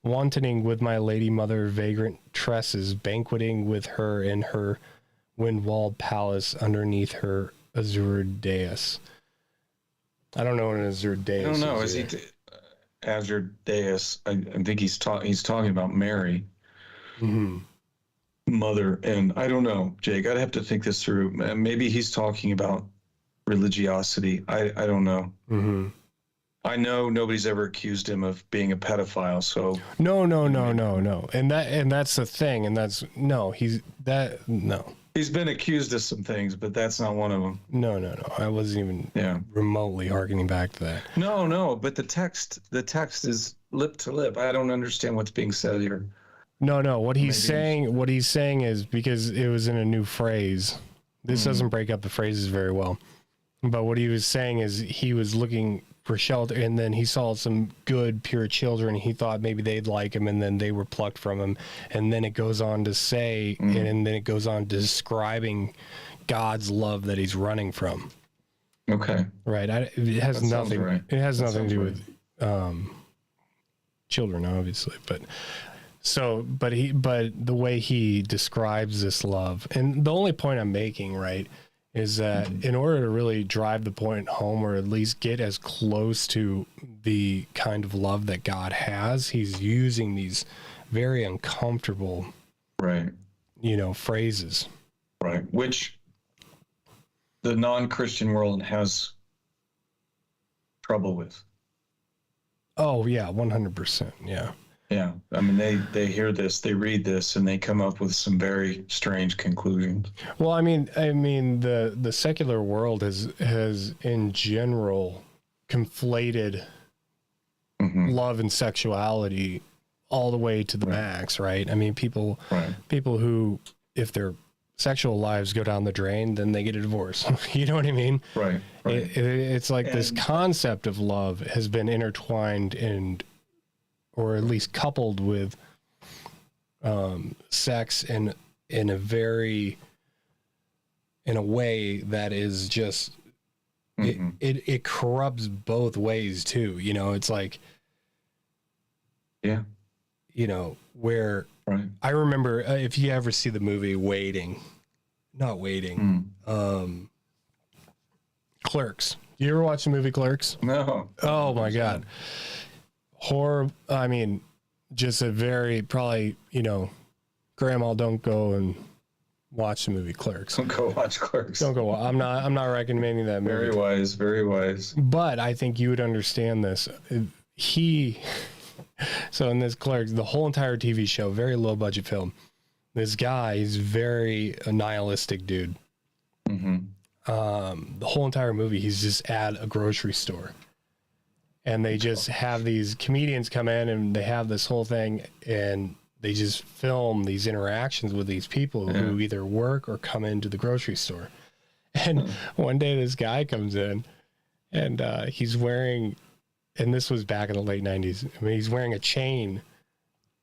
Wantoning with my lady mother vagrant tresses, banqueting with her in her wind-walled palace underneath her azure dais. I don't know what an azure dais is. I don't know. Is he azure dais? I think he's talking about Mary. Mother, and I don't know, Jake. I'd have to think this through. Maybe he's talking about religiosity. I don't know. I know nobody's ever accused him of being a pedophile. So no. And that's the thing. And that's no. He's been accused of some things, but that's not one of them. No. I wasn't even remotely harkening back to that. No. But the text is lip to lip. I don't understand what's being said here. No. What he's saying is, because it was in a new phrase. This doesn't break up the phrases very well. But what he was saying is he was looking for shelter, and then he saw some good, pure children. He thought maybe they'd like him, and then they were plucked from him. And then it goes on to say, and then it goes on describing God's love that he's running from. Okay. Right. It has nothing. Right. It has nothing to do with children, obviously, but. But the way he describes this love, and the only point I'm making, right, is that in order to really drive the point home, or at least get as close to the kind of love that God has, he's using these very uncomfortable, Right. Phrases. Right. Which the non-Christian world has trouble with. Oh yeah, 100%. Yeah. Yeah. I mean, they hear this, they read this, and they come up with some very strange conclusions. Well, I mean, the secular world has in general conflated love and sexuality all the way to the max, right? I mean, people who, if their sexual lives go down the drain, then they get a divorce. You know what I mean? Right. It's like this concept of love has been intertwined or at least coupled with sex in a way that is just it corrupts both ways too. It's like, where I remember, if you ever see the movie Clerks. You ever watch the movie Clerks? No. Oh my God. Horror. I mean, just a very, probably, grandma, don't go and watch the movie Clerks. Don't go watch Clerks. Don't go. I'm not recommending that movie. Very wise, very wise. But I think you would understand this. So in this Clerks, the whole entire TV show, very low budget film, this guy is very a nihilistic dude. The whole entire movie, he's just at a grocery store, and they just have these comedians come in, and they have this whole thing, and they just film these interactions with these people who either work or come into the grocery store. And one day this guy comes in, and he's wearing, and this was back in the late 90s, I mean, he's wearing a chain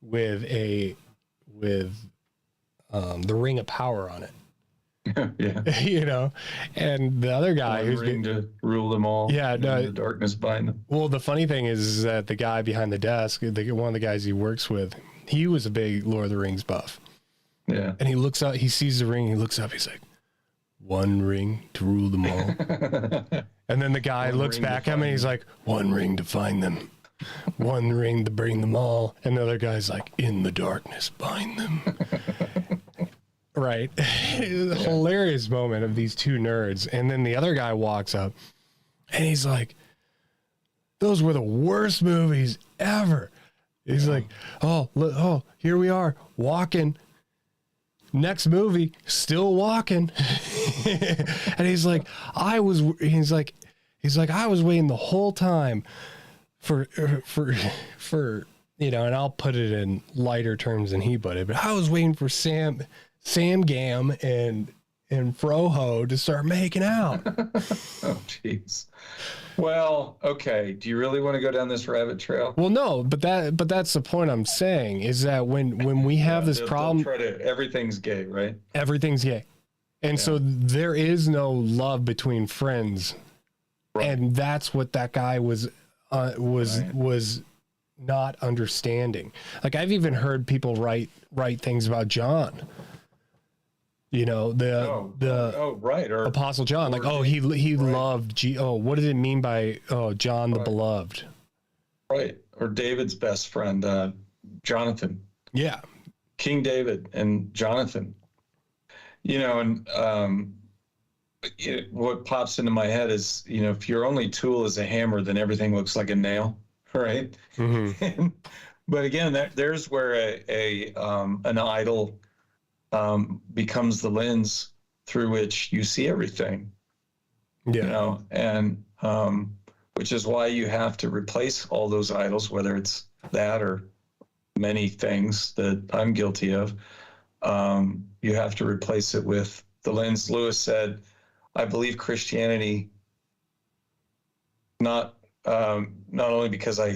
with the Ring of Power on it. Yeah. And the other guy who's ring to rule them all. Yeah, no, the darkness bind them. Well, the funny thing is that the guy behind the desk, one of the guys he works with, he was a big Lord of the Rings buff. Yeah. And he looks up, he sees the ring, he looks up, he's like, one ring to rule them all. And then the guy looks back at him and he's like, one ring to find them. One ring to bring them all. And the other guy's like, in the darkness, bind them. Right. It was a hilarious moment of these two nerds. And then the other guy walks up and he's like, those were the worst movies ever. He's like, oh, here we are walking. Next movie, still walking. And he's like, I was waiting the whole time for, and I'll put it in lighter terms than he put it, but I was waiting for Sam Gam and Froho to start making out. Oh, jeez. Well, okay. Do you really want to go down this rabbit trail? Well, no, but that's the point I'm saying, is that when we have this problem, everything's gay, right? Everything's gay. And so there is no love between friends. Right. And that's what that guy was not understanding. Like, I've even heard people write things about John. Or Apostle John, like, he loved what does it mean by John the Beloved? Right. Or David's best friend, Jonathan. Yeah. King David and Jonathan. What pops into my head is, if your only tool is a hammer, then everything looks like a nail, right? Mm-hmm. But again, there's where an idol becomes the lens through which you see everything. Yeah. And which is why you have to replace all those idols, whether it's that or many things that I'm guilty of. You have to replace it with the lens. Lewis said, I believe Christianity, not only because I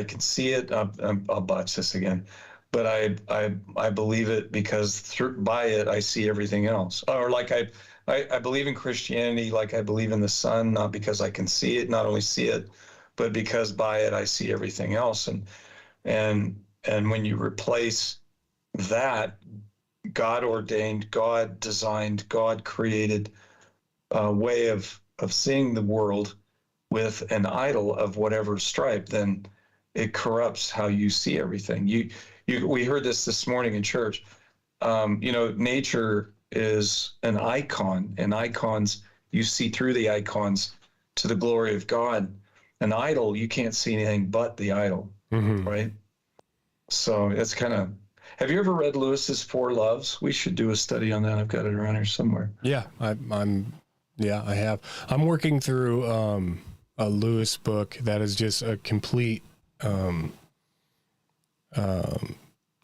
can see it, I'll botch this again, but I believe it because by it I see everything else. Or like I believe in Christianity like I believe in the sun, not because I can see it, not only see it, but because by it I see everything else. And when you replace that, God ordained, God designed, God created way of seeing the world with an idol of whatever stripe, then it corrupts how you see everything. We heard this morning in church. Nature is an icon, and icons, you see through the icons to the glory of God. An idol, you can't see anything but the idol, right? So it's kind of. Have you ever read Lewis's Four Loves? We should do a study on that. I've got it around here somewhere. Yeah, I have. I'm working through a Lewis book that is just a complete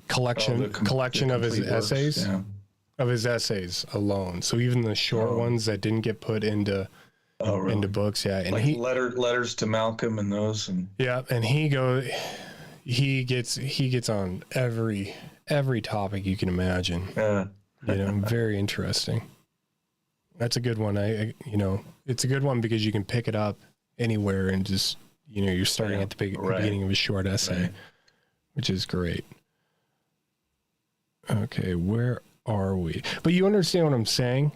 collection of his works, essays, yeah. of his essays alone. So even the short ones that didn't get put into into books, yeah. And like letters to Malcolm and those, and and he gets on every topic you can imagine. Very interesting. That's a good one. It's a good one because you can pick it up anywhere and just, you're starting at the beginning of a short essay, which is great. Okay, where are we? But you understand what I'm saying?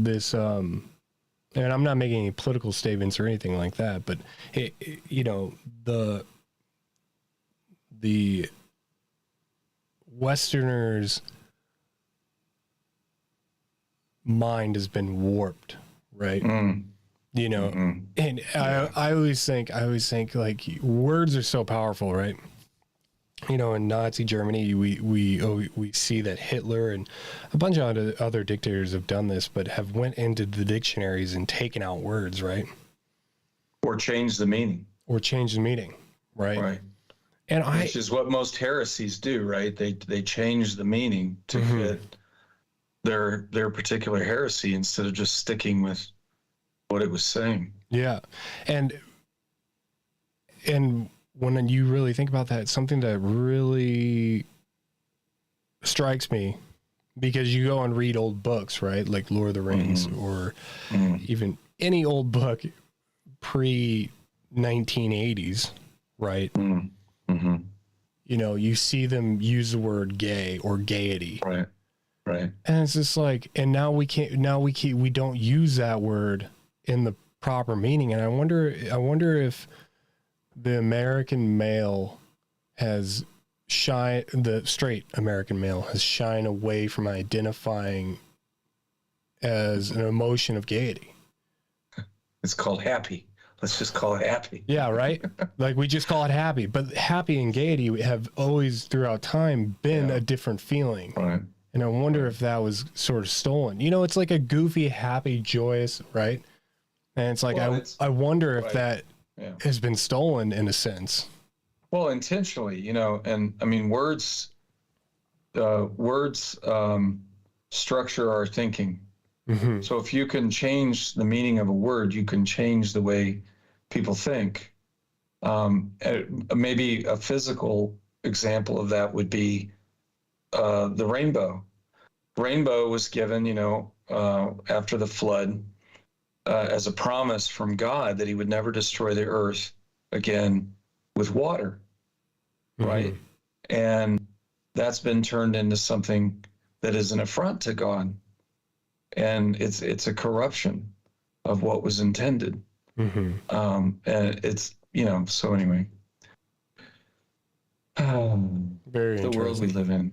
This, and I'm not making any political statements or anything like that, but the Westerners' mind has been warped, right? And I always think like words are so powerful, right? In Nazi Germany, we see that Hitler and a bunch of other dictators have done this, but have went into the dictionaries and taken out words, right? Or changed the meaning. Right? Right. And which is what most heresies do, right? They change the meaning to fit their particular heresy instead of just sticking with what it was saying. Yeah. And when you really think about that, something that really strikes me, because you go and read old books, right? Like Lord of the Rings or even any old book pre-1980s, right? You see them use the word gay or gaiety. Right. And it's just like, and now we don't use that word in the proper meaning. And I wonder if the American male the straight American male has shined away from identifying as an emotion of gaiety. It's called happy. Let's just call it happy. Yeah, right? Like we just call it happy. But happy and gaiety have always throughout time been a different feeling. Right. And I wonder if that was sort of stolen. It's like a goofy, happy, joyous, right? And it's like, I wonder if that has been stolen in a sense. Well, intentionally, and I mean, words structure our thinking. So if you can change the meaning of a word, you can change the way people think. Maybe a physical example of that would be the rainbow. Rainbow was given, after the flood, as a promise from God that he would never destroy the earth again with water, right? And that's been turned into something that is an affront to God. And it's a corruption of what was intended. And it's, so anyway. Very the world we live in.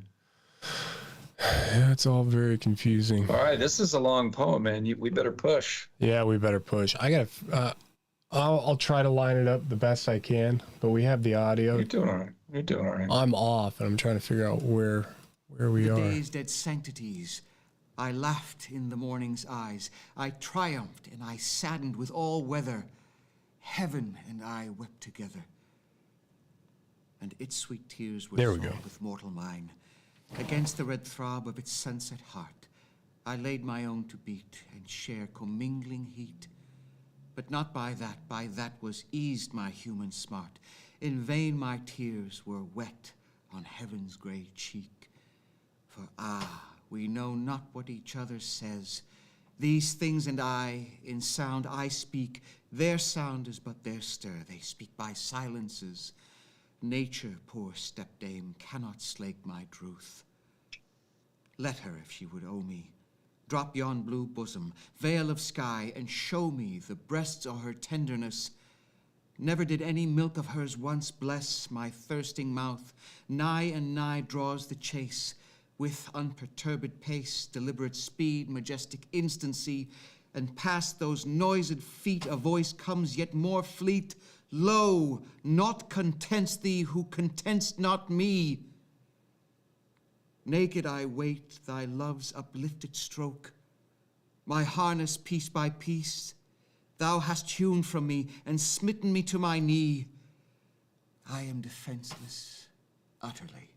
Yeah, it's all very confusing. All right, this is a long poem, man. We better push. Yeah, we better push. I'll try to line it up the best I can, but we have the audio. You're doing all right. I'm off, and I'm trying to figure out where we are. The day's dead sanctities. I laughed in the morning's eyes. I triumphed and I saddened with all weather. Heaven and I wept together. And its sweet tears were fraught with mortal mine. Against the red throb of its sunset heart, I laid my own to beat and share commingling heat. But not by that was eased my human smart. In vain my tears were wet on heaven's grey cheek. For we know not what each other says. These things and I, in sound I speak, their sound is but their stir. They speak by silences. Nature, poor stepdame, cannot slake my truth. Let her, if she would owe me, Drop yon blue bosom, veil of sky, and show me the breasts o' her tenderness. Never did any milk of hers once bless my thirsting mouth. Nigh and nigh draws the chase, with unperturbed pace, deliberate speed, majestic instancy, and past those noised feet a voice comes yet more fleet. Lo, naught contents thee who contents not me. Naked I wait thy love's uplifted stroke. My harness piece by piece thou hast hewn from me and smitten me to my knee. I am defenseless, utterly.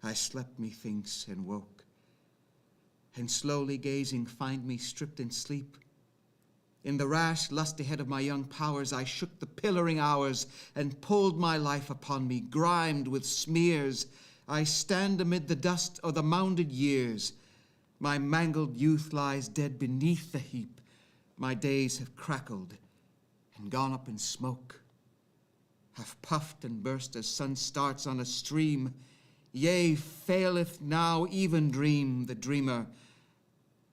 I slept methinks and woke, and slowly gazing find me stripped in sleep. In the rash lusty head of my young powers I shook the pillaring hours and pulled my life upon me, grimed with smears. I stand amid the dust of the mounded years. My mangled youth lies dead beneath the heap. My days have crackled and gone up in smoke, have puffed and burst as sun starts on a stream. Yea, faileth now even dream the dreamer,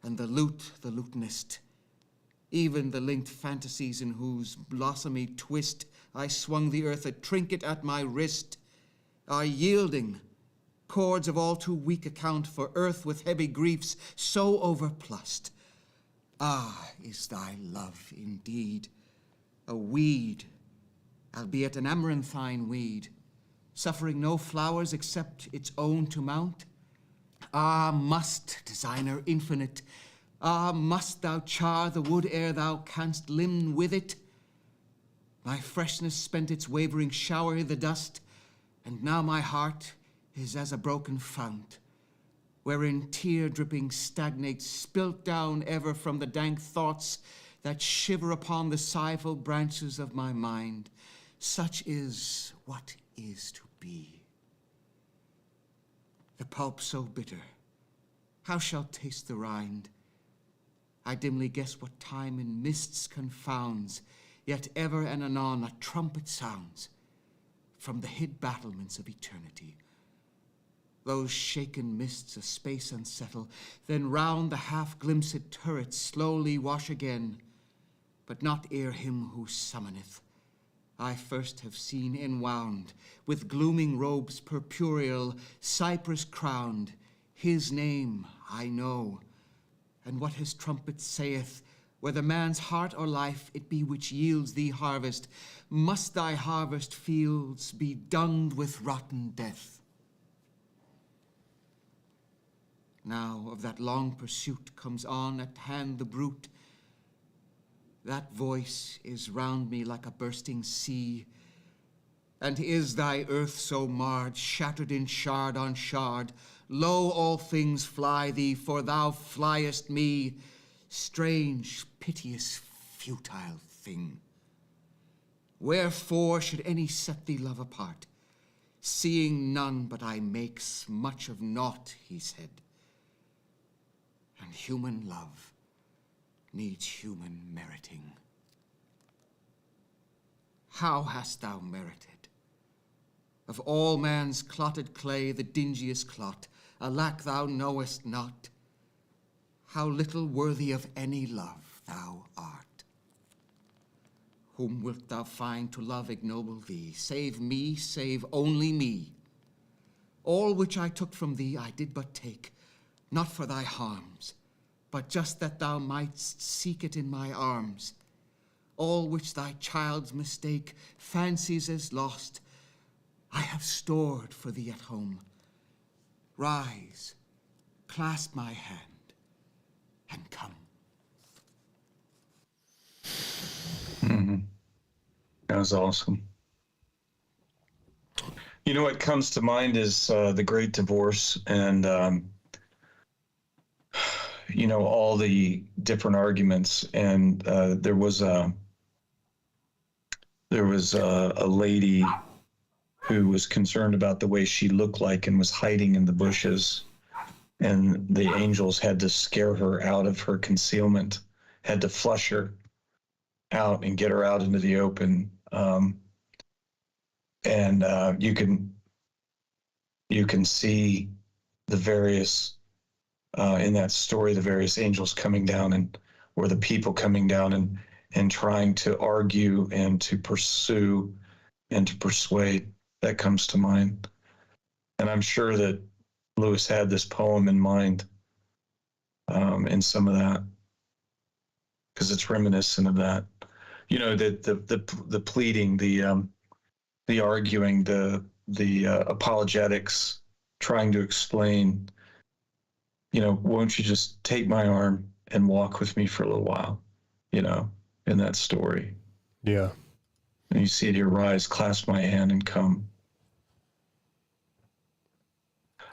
and the lute the lutanist, even the linked fantasies in whose blossomy twist I swung the earth a trinket at my wrist, are yielding, cords of all too weak account for earth with heavy griefs so overplussed. Ah, is thy love indeed a weed, albeit an amaranthine weed, suffering no flowers except its own to mount? Ah, must, designer infinite, ah, must thou char the wood ere thou canst limn with it? My freshness spent its wavering shower i' the dust, and now my heart is as a broken fount, wherein tear-dripping stagnates, spilt down ever from the dank thoughts that shiver upon the sighful branches of my mind. Such is what is to be. The pulp so bitter, how shall taste the rind? I dimly guess what time in mists confounds, yet ever and anon a trumpet sounds from the hid battlements of eternity. Those shaken mists a space unsettle, then round the half-glimpsed turrets slowly wash again, but not ere him who summoneth I first have seen enwound, with glooming robes purpureal, cypress crowned. His name I know, and what his trumpet saith, whether man's heart or life it be which yields thee harvest, must thy harvest fields be dunged with rotten death. Now of that long pursuit comes on at hand the bruit. That voice is round me like a bursting sea. And is thy earth so marred, shattered in shard on shard? Lo, all things fly thee, for thou fliest me. Strange, piteous, futile thing. Wherefore should any set thee love apart? Seeing none but I makes much of naught, he said. And human love needs human meriting. How hast thou merited? Of all man's clotted clay the dingiest clot, alack, thou knowest not how little worthy of any love thou art. Whom wilt thou find to love ignoble thee? Save me, save only me. All which I took from thee I did but take, not for thy harms, but just that thou mightst seek it in my arms. All which thy child's mistake fancies as lost, I have stored for thee at home. Rise, clasp my hand, and come. That was awesome. You know what comes to mind is the Great Divorce, and you know, all the different arguments. And there was a lady who was concerned about the way she looked like and was hiding in the bushes, and the angels had to scare her out of her concealment, had to flush her out and get her out into the open. You can see the various in that story, the various angels coming down or the people coming down and trying to argue and to pursue and to persuade. That comes to mind. And I'm sure that Lewis had this poem in mind in some of that, because it's reminiscent of that. The pleading, the arguing, the apologetics, trying to explain, won't you just take my arm and walk with me for a little while, in that story. Yeah. And you see it here, rise, clasp my hand and come.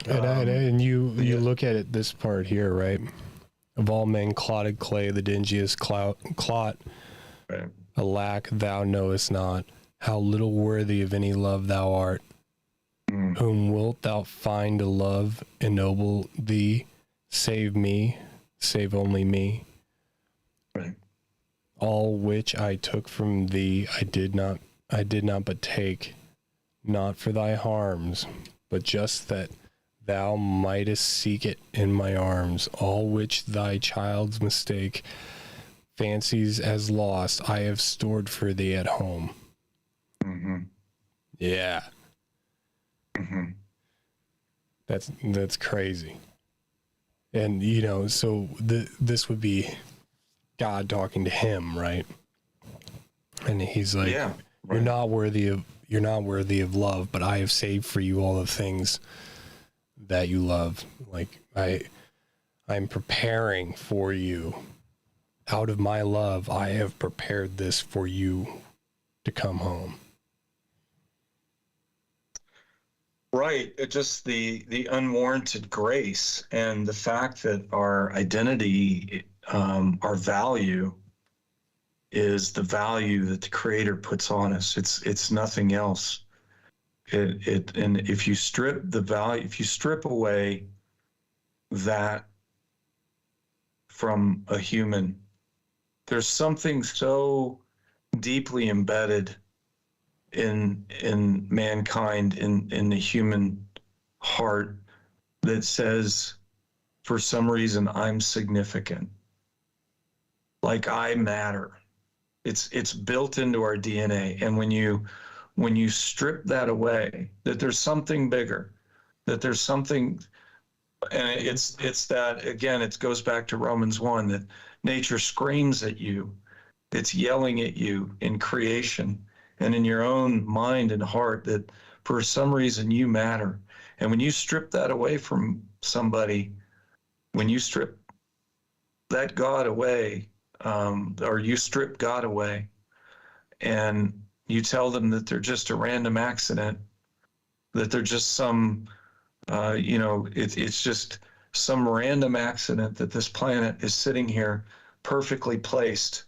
And you look at it, this part here, right? Of all men clotted clay, the dingiest clot. Right. Alack, thou knowest not how little worthy of any love thou art. Whom wilt thou find to love, ennoble thee? Save me, save only me. Right. All which I took from thee, I did not but take, not for thy harms, but just that thou mightest seek it in my arms. All which thy child's mistake fancies as lost, I have stored for thee at home. Mm-hmm. Yeah. Mm-hmm. That's crazy. And, so this would be God talking to him, right? And he's like, Yeah, right. you're not worthy of love, but I have saved for you all the things that you love. Like I'm preparing for you. Out of my love, I have prepared this for you to come home. Right. It just the unwarranted grace and the fact that our identity, our value is the value that the Creator puts on us. It's nothing else. And if you strip the value, if you strip away that from a human, there's something so deeply embedded in mankind, in the human heart, that says, for some reason, I'm significant. Like I matter. It's built into our DNA. And when you strip that away, that there's something bigger, that there's something, and it's that, again, it goes back to Romans 1, that nature screams at you. It's yelling at you in creation and in your own mind and heart that for some reason you matter. And when you strip that away from somebody, when you strip that God away, or you strip God away, and you tell them that they're just a random accident, that they're just some, it's just some random accident that this planet is sitting here perfectly placed,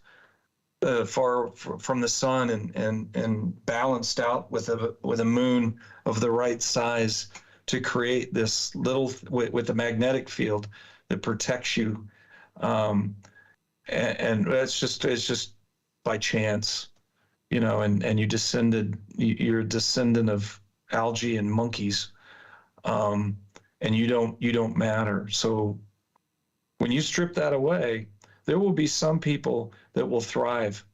far from the sun and balanced out with a moon of the right size to create this little with a magnetic field that protects you, and it's just by chance, and you're a descendant of algae and monkeys, and you don't matter. So when you strip that away, there will be some people that will thrive.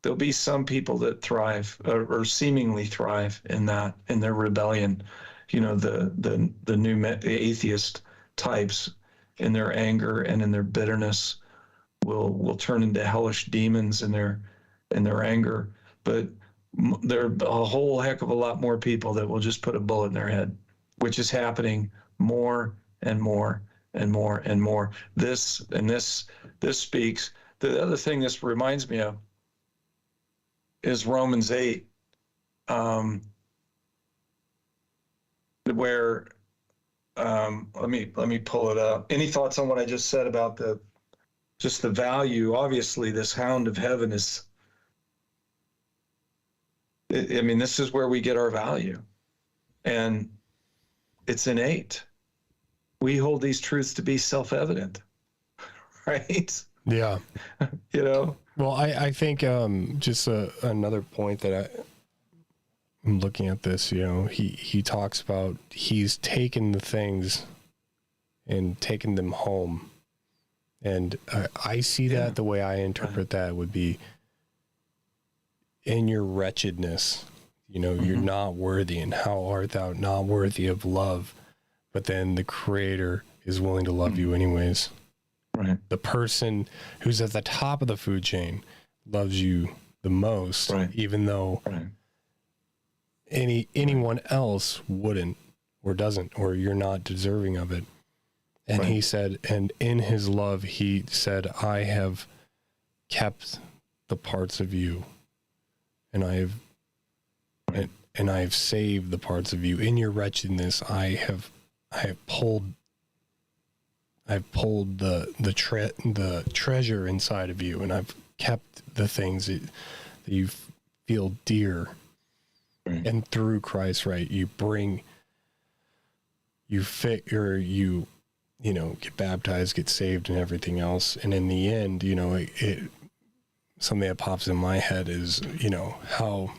There'll be some people that thrive or seemingly thrive in their rebellion. The new atheist types, in their anger and in their bitterness, will turn into hellish demons in their anger. But there are a whole heck of a lot more people that will just put a bullet in their head, which is happening more and more and more and more. This speaks. The other thing this reminds me of is Romans 8, where let me pull it up. Any thoughts on what I just said about the value? Obviously, this Hound of Heaven is. This is where we get our value, and it's innate. We hold these truths to be self-evident, right? Yeah. Well, I think just another point that I'm looking at this, he talks about he's taken the things and taken them home. And I see that the way I interpret that would be, in your wretchedness, you know, you're not worthy, and how art thou not worthy of love? But then the Creator is willing to love you anyways. Right. The person who's at the top of the food chain loves you the most, even though anyone else wouldn't or doesn't, or you're not deserving of it. And he said, and in his love, he said, I have kept the parts of you, and I have and I have saved the parts of you. In your wretchedness, I have pulled the treasure inside of you, and I've kept the things that you feel dear. And through Christ, you get baptized, get saved, and everything else. And in the end, you know, something that pops in my head is, you know, how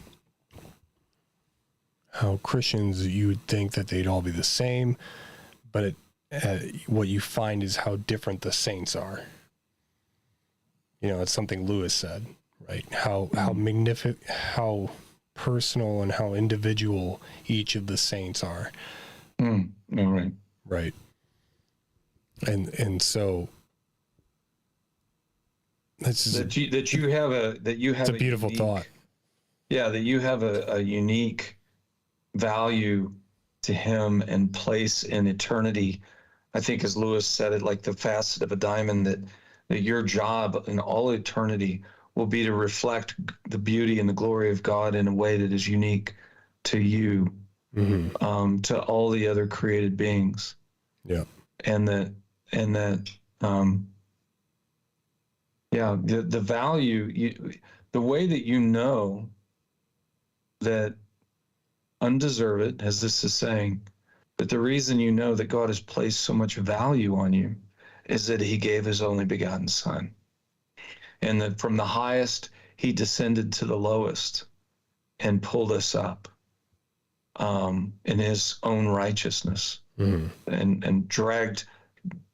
Christians, you would think that they'd all be the same, but what you find is how different the saints are. You know, it's something Lewis said, right? How magnificent, how personal, and how individual each of the saints are. Right. And so it's a beautiful thought. Yeah, that you have a unique value to him and place in eternity. I think, as Lewis said it, like the facet of a diamond, that your job in all eternity will be to reflect the beauty and the glory of God in a way that is unique to you, to all the other created beings. Yeah. The value, the way that you know that undeserved, as this is saying, but the reason you know that God has placed so much value on you is that he gave his only begotten Son. And that from the highest, he descended to the lowest and pulled us up in his own righteousness, and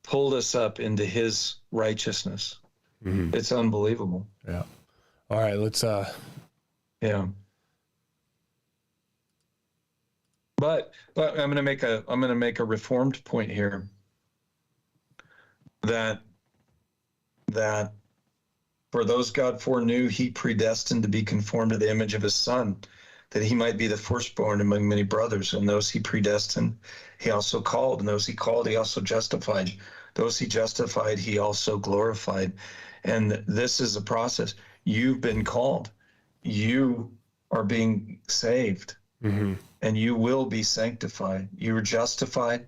pulled us up into his righteousness. It's unbelievable. Yeah. All right, let's But I'm going to make a reformed point here, that for those God foreknew, he predestined to be conformed to the image of his Son, that he might be the firstborn among many brothers. And those he predestined, he also called. And those he called, he also justified. Those he justified, he also glorified. And this is a process. You've been called. You are being saved. And you will be sanctified. You were justified.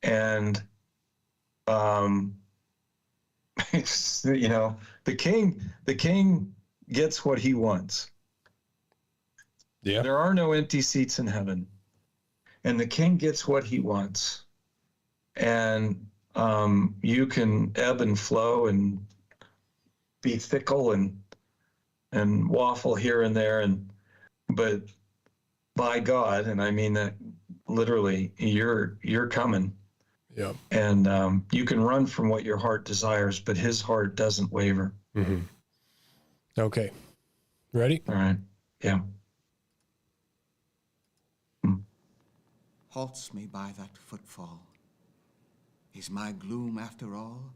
And, you know, the king gets what he wants. Yeah. There are no empty seats in heaven. And the king gets what he wants. And you can ebb and flow and be fickle and waffle here and there, but by God, and I mean that literally, you're coming. Yeah. And you can run from what your heart desires, but his heart doesn't waver. Okay. Ready? All right. Yeah. Halts me by that footfall. Is my gloom, after all,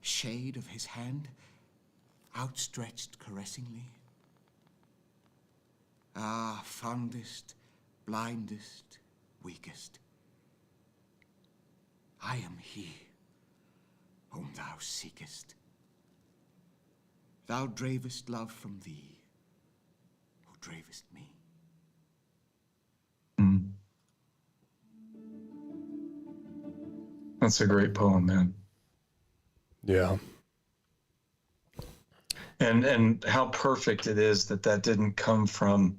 shade of his hand, outstretched caressingly? Ah, fondest, blindest, weakest, I am he whom thou seekest. Thou dravest love from thee, who dravest me. That's a great poem, man. Yeah. And how perfect it is that didn't come from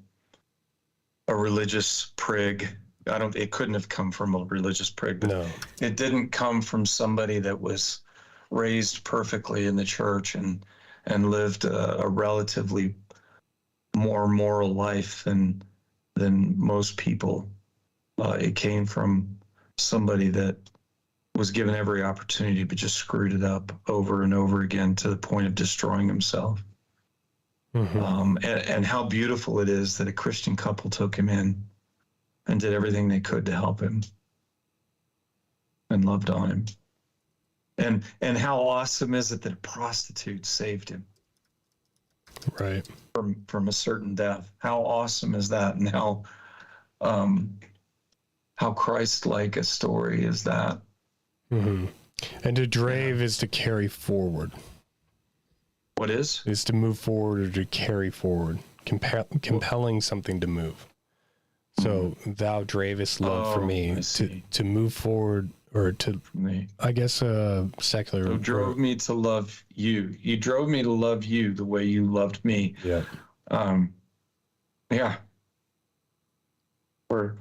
a religious prig. It couldn't have come from a religious prig. But no. It didn't come from somebody that was raised perfectly in the church and lived a relatively more moral life than most people. It came from somebody that was given every opportunity, but just screwed it up over and over again to the point of destroying himself. And how beautiful it is that a Christian couple took him in and did everything they could to help him and loved on him. And how awesome is it that a prostitute saved him Right. from a certain death? How awesome is that? And how Christ-like a story is that? And to drave is to carry forward. What is? Is to move forward or to carry forward, compelling something to move. So thou dravest love for me to move forward, or to Me. I guess secular. So drove me to love you. You drove me to love you the way you loved me. Yeah. Yeah. Where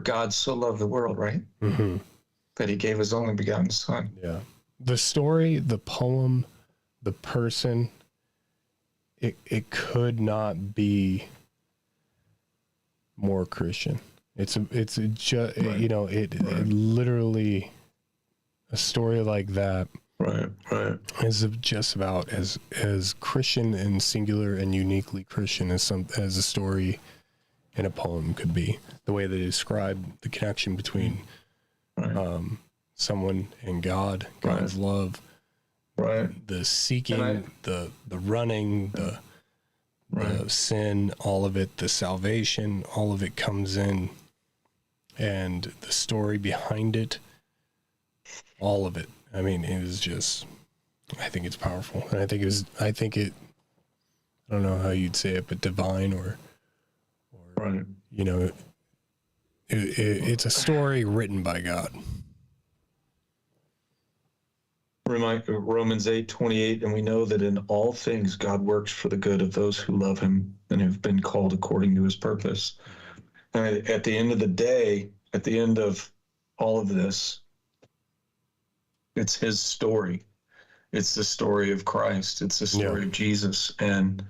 God so loved the world, right? That he gave his only begotten son. Yeah. The story, the poem, the person, it could not be more Christian. It's just, you know, it literally, a story like that Right. is just about as Christian and singular and uniquely Christian as a story in a poem could be. The way they describe the connection between someone and God, God's love, the seeking, the running, the sin, all of it, the salvation, all of it comes in, and the story behind it, all of it. I mean, it was just, I think it's powerful. And I think I don't know how you'd say it, but divine or you know, it's a story written by God. Romans 8:28, and we know that in all things God works for the good of those who love him and who've been called according to his purpose. And at the end of the day, at the end of all of this, it's his story. It's the story of Christ. It's the story of Jesus. And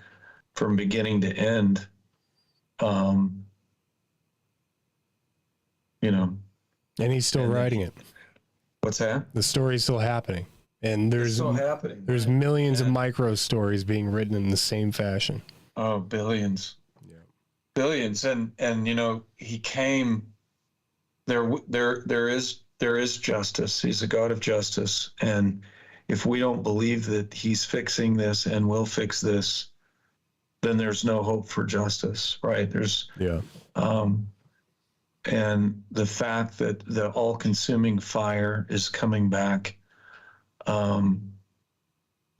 from beginning to end, you know. And he's still writing it. What's that? The story's still happening. And there's still happening. There's millions of micro stories being written in the same fashion. Oh, billions. Yeah. Billions. And you know, he came there is justice. He's a God of justice. And if we don't believe that he's fixing this and will fix this, then there's no hope for justice, right? And the fact that the all-consuming fire is coming back,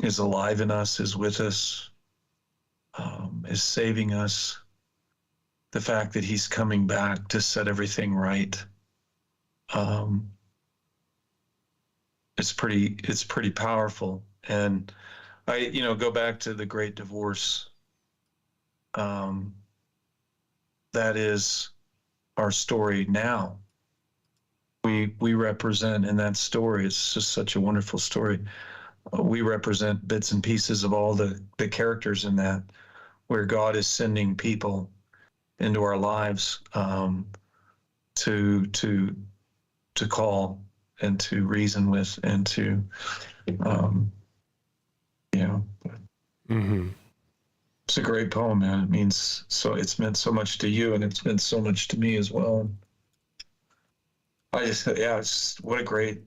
is alive in us, is with us, is saving us. The fact that he's coming back to set everything right, it's pretty powerful. And I, go back to the Great Divorce. That is our story now. We represent in that story. It's just such a wonderful story. We represent bits and pieces of all the characters in that, where God is sending people into our lives to call and to reason with and to It's a great poem, man. It means so. It's meant so much to you, and it's meant so much to me as well. It's what a great.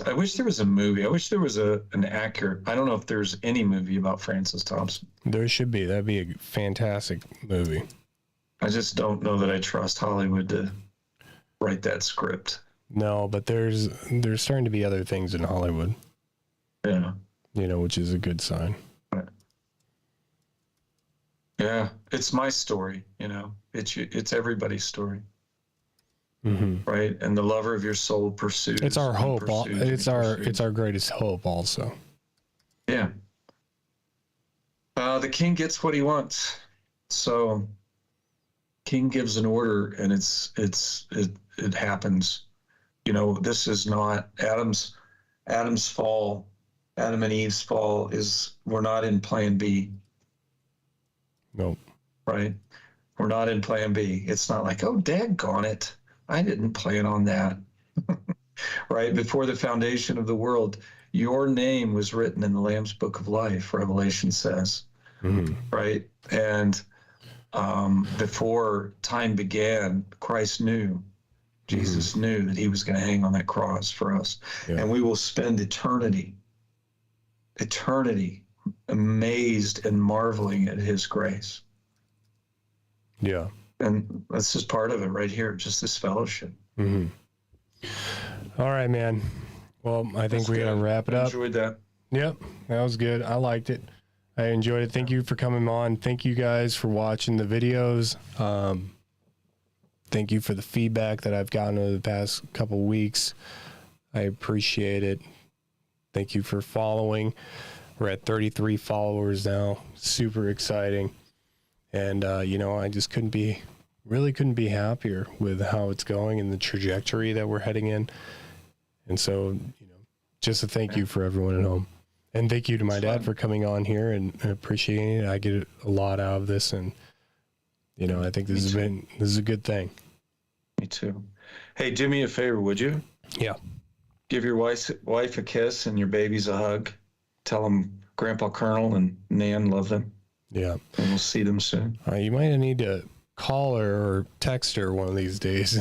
I wish there was a movie. I wish there was an accurate. I don't know if there's any movie about Francis Thompson. There should be. That'd be a fantastic movie. I just don't know that I trust Hollywood to write that script. No, but there's starting to be other things in Hollywood. Yeah. Which is a good sign. Yeah, it's my story. It's everybody's story. Right, and the lover of your soul pursues. It's our hope. It's our greatest hope, also. Yeah. The king gets what he wants, so king gives an order, and it happens. This is not Adam's fall. Adam and Eve's fall we're not in Plan B. Nope. Right, we're not in Plan B. It's not like, oh, daggone it, I didn't plan on that. right? Before the foundation of the world, your name was written in the Lamb's Book of Life, Revelation says, right? And before time began, Christ knew, Jesus knew that he was going to hang on that cross for us. Yeah. And we will spend eternity amazed and marveling at his grace. Yeah. And that's just part of it right here, just this fellowship. All right, man. Well, I think we gotta wrap it up. Enjoyed that. Yep, that was good. I liked it. I enjoyed it. Thank you for coming on. Thank you guys for watching the videos. Thank you for the feedback that I've gotten over the past couple weeks. I appreciate it. Thank you for following. We're at 33 followers now. Super exciting. And, I just couldn't be happier with how it's going and the trajectory that we're heading in. And so, just a thank you for everyone at home. And thank you to my dad for coming on here and appreciating it. I get a lot out of this, and I think this is a good thing. Me too. Hey, do me a favor, would you? Yeah. Give your wife a kiss and your babies a hug. Tell them Grandpa Colonel and Nan love them. Yeah. And we'll see them soon. You might need to call her or text her one of these days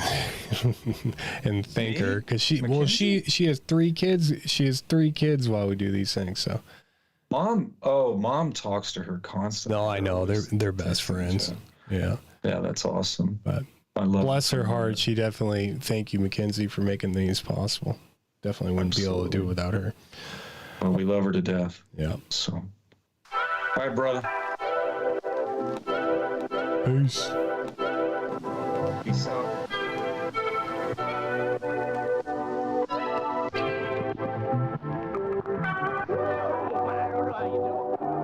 and thank her, because she has 3 kids. She has 3 kids while we do these things. So mom talks to her constantly. No, I know they're best friends. Yeah, that's awesome. But I love bless her heart. She definitely thank you, Mackenzie, for making these possible. Definitely wouldn't be able to do it without her. Well, we love her to death. Yeah. So, all right, brother. Peace. Peace out.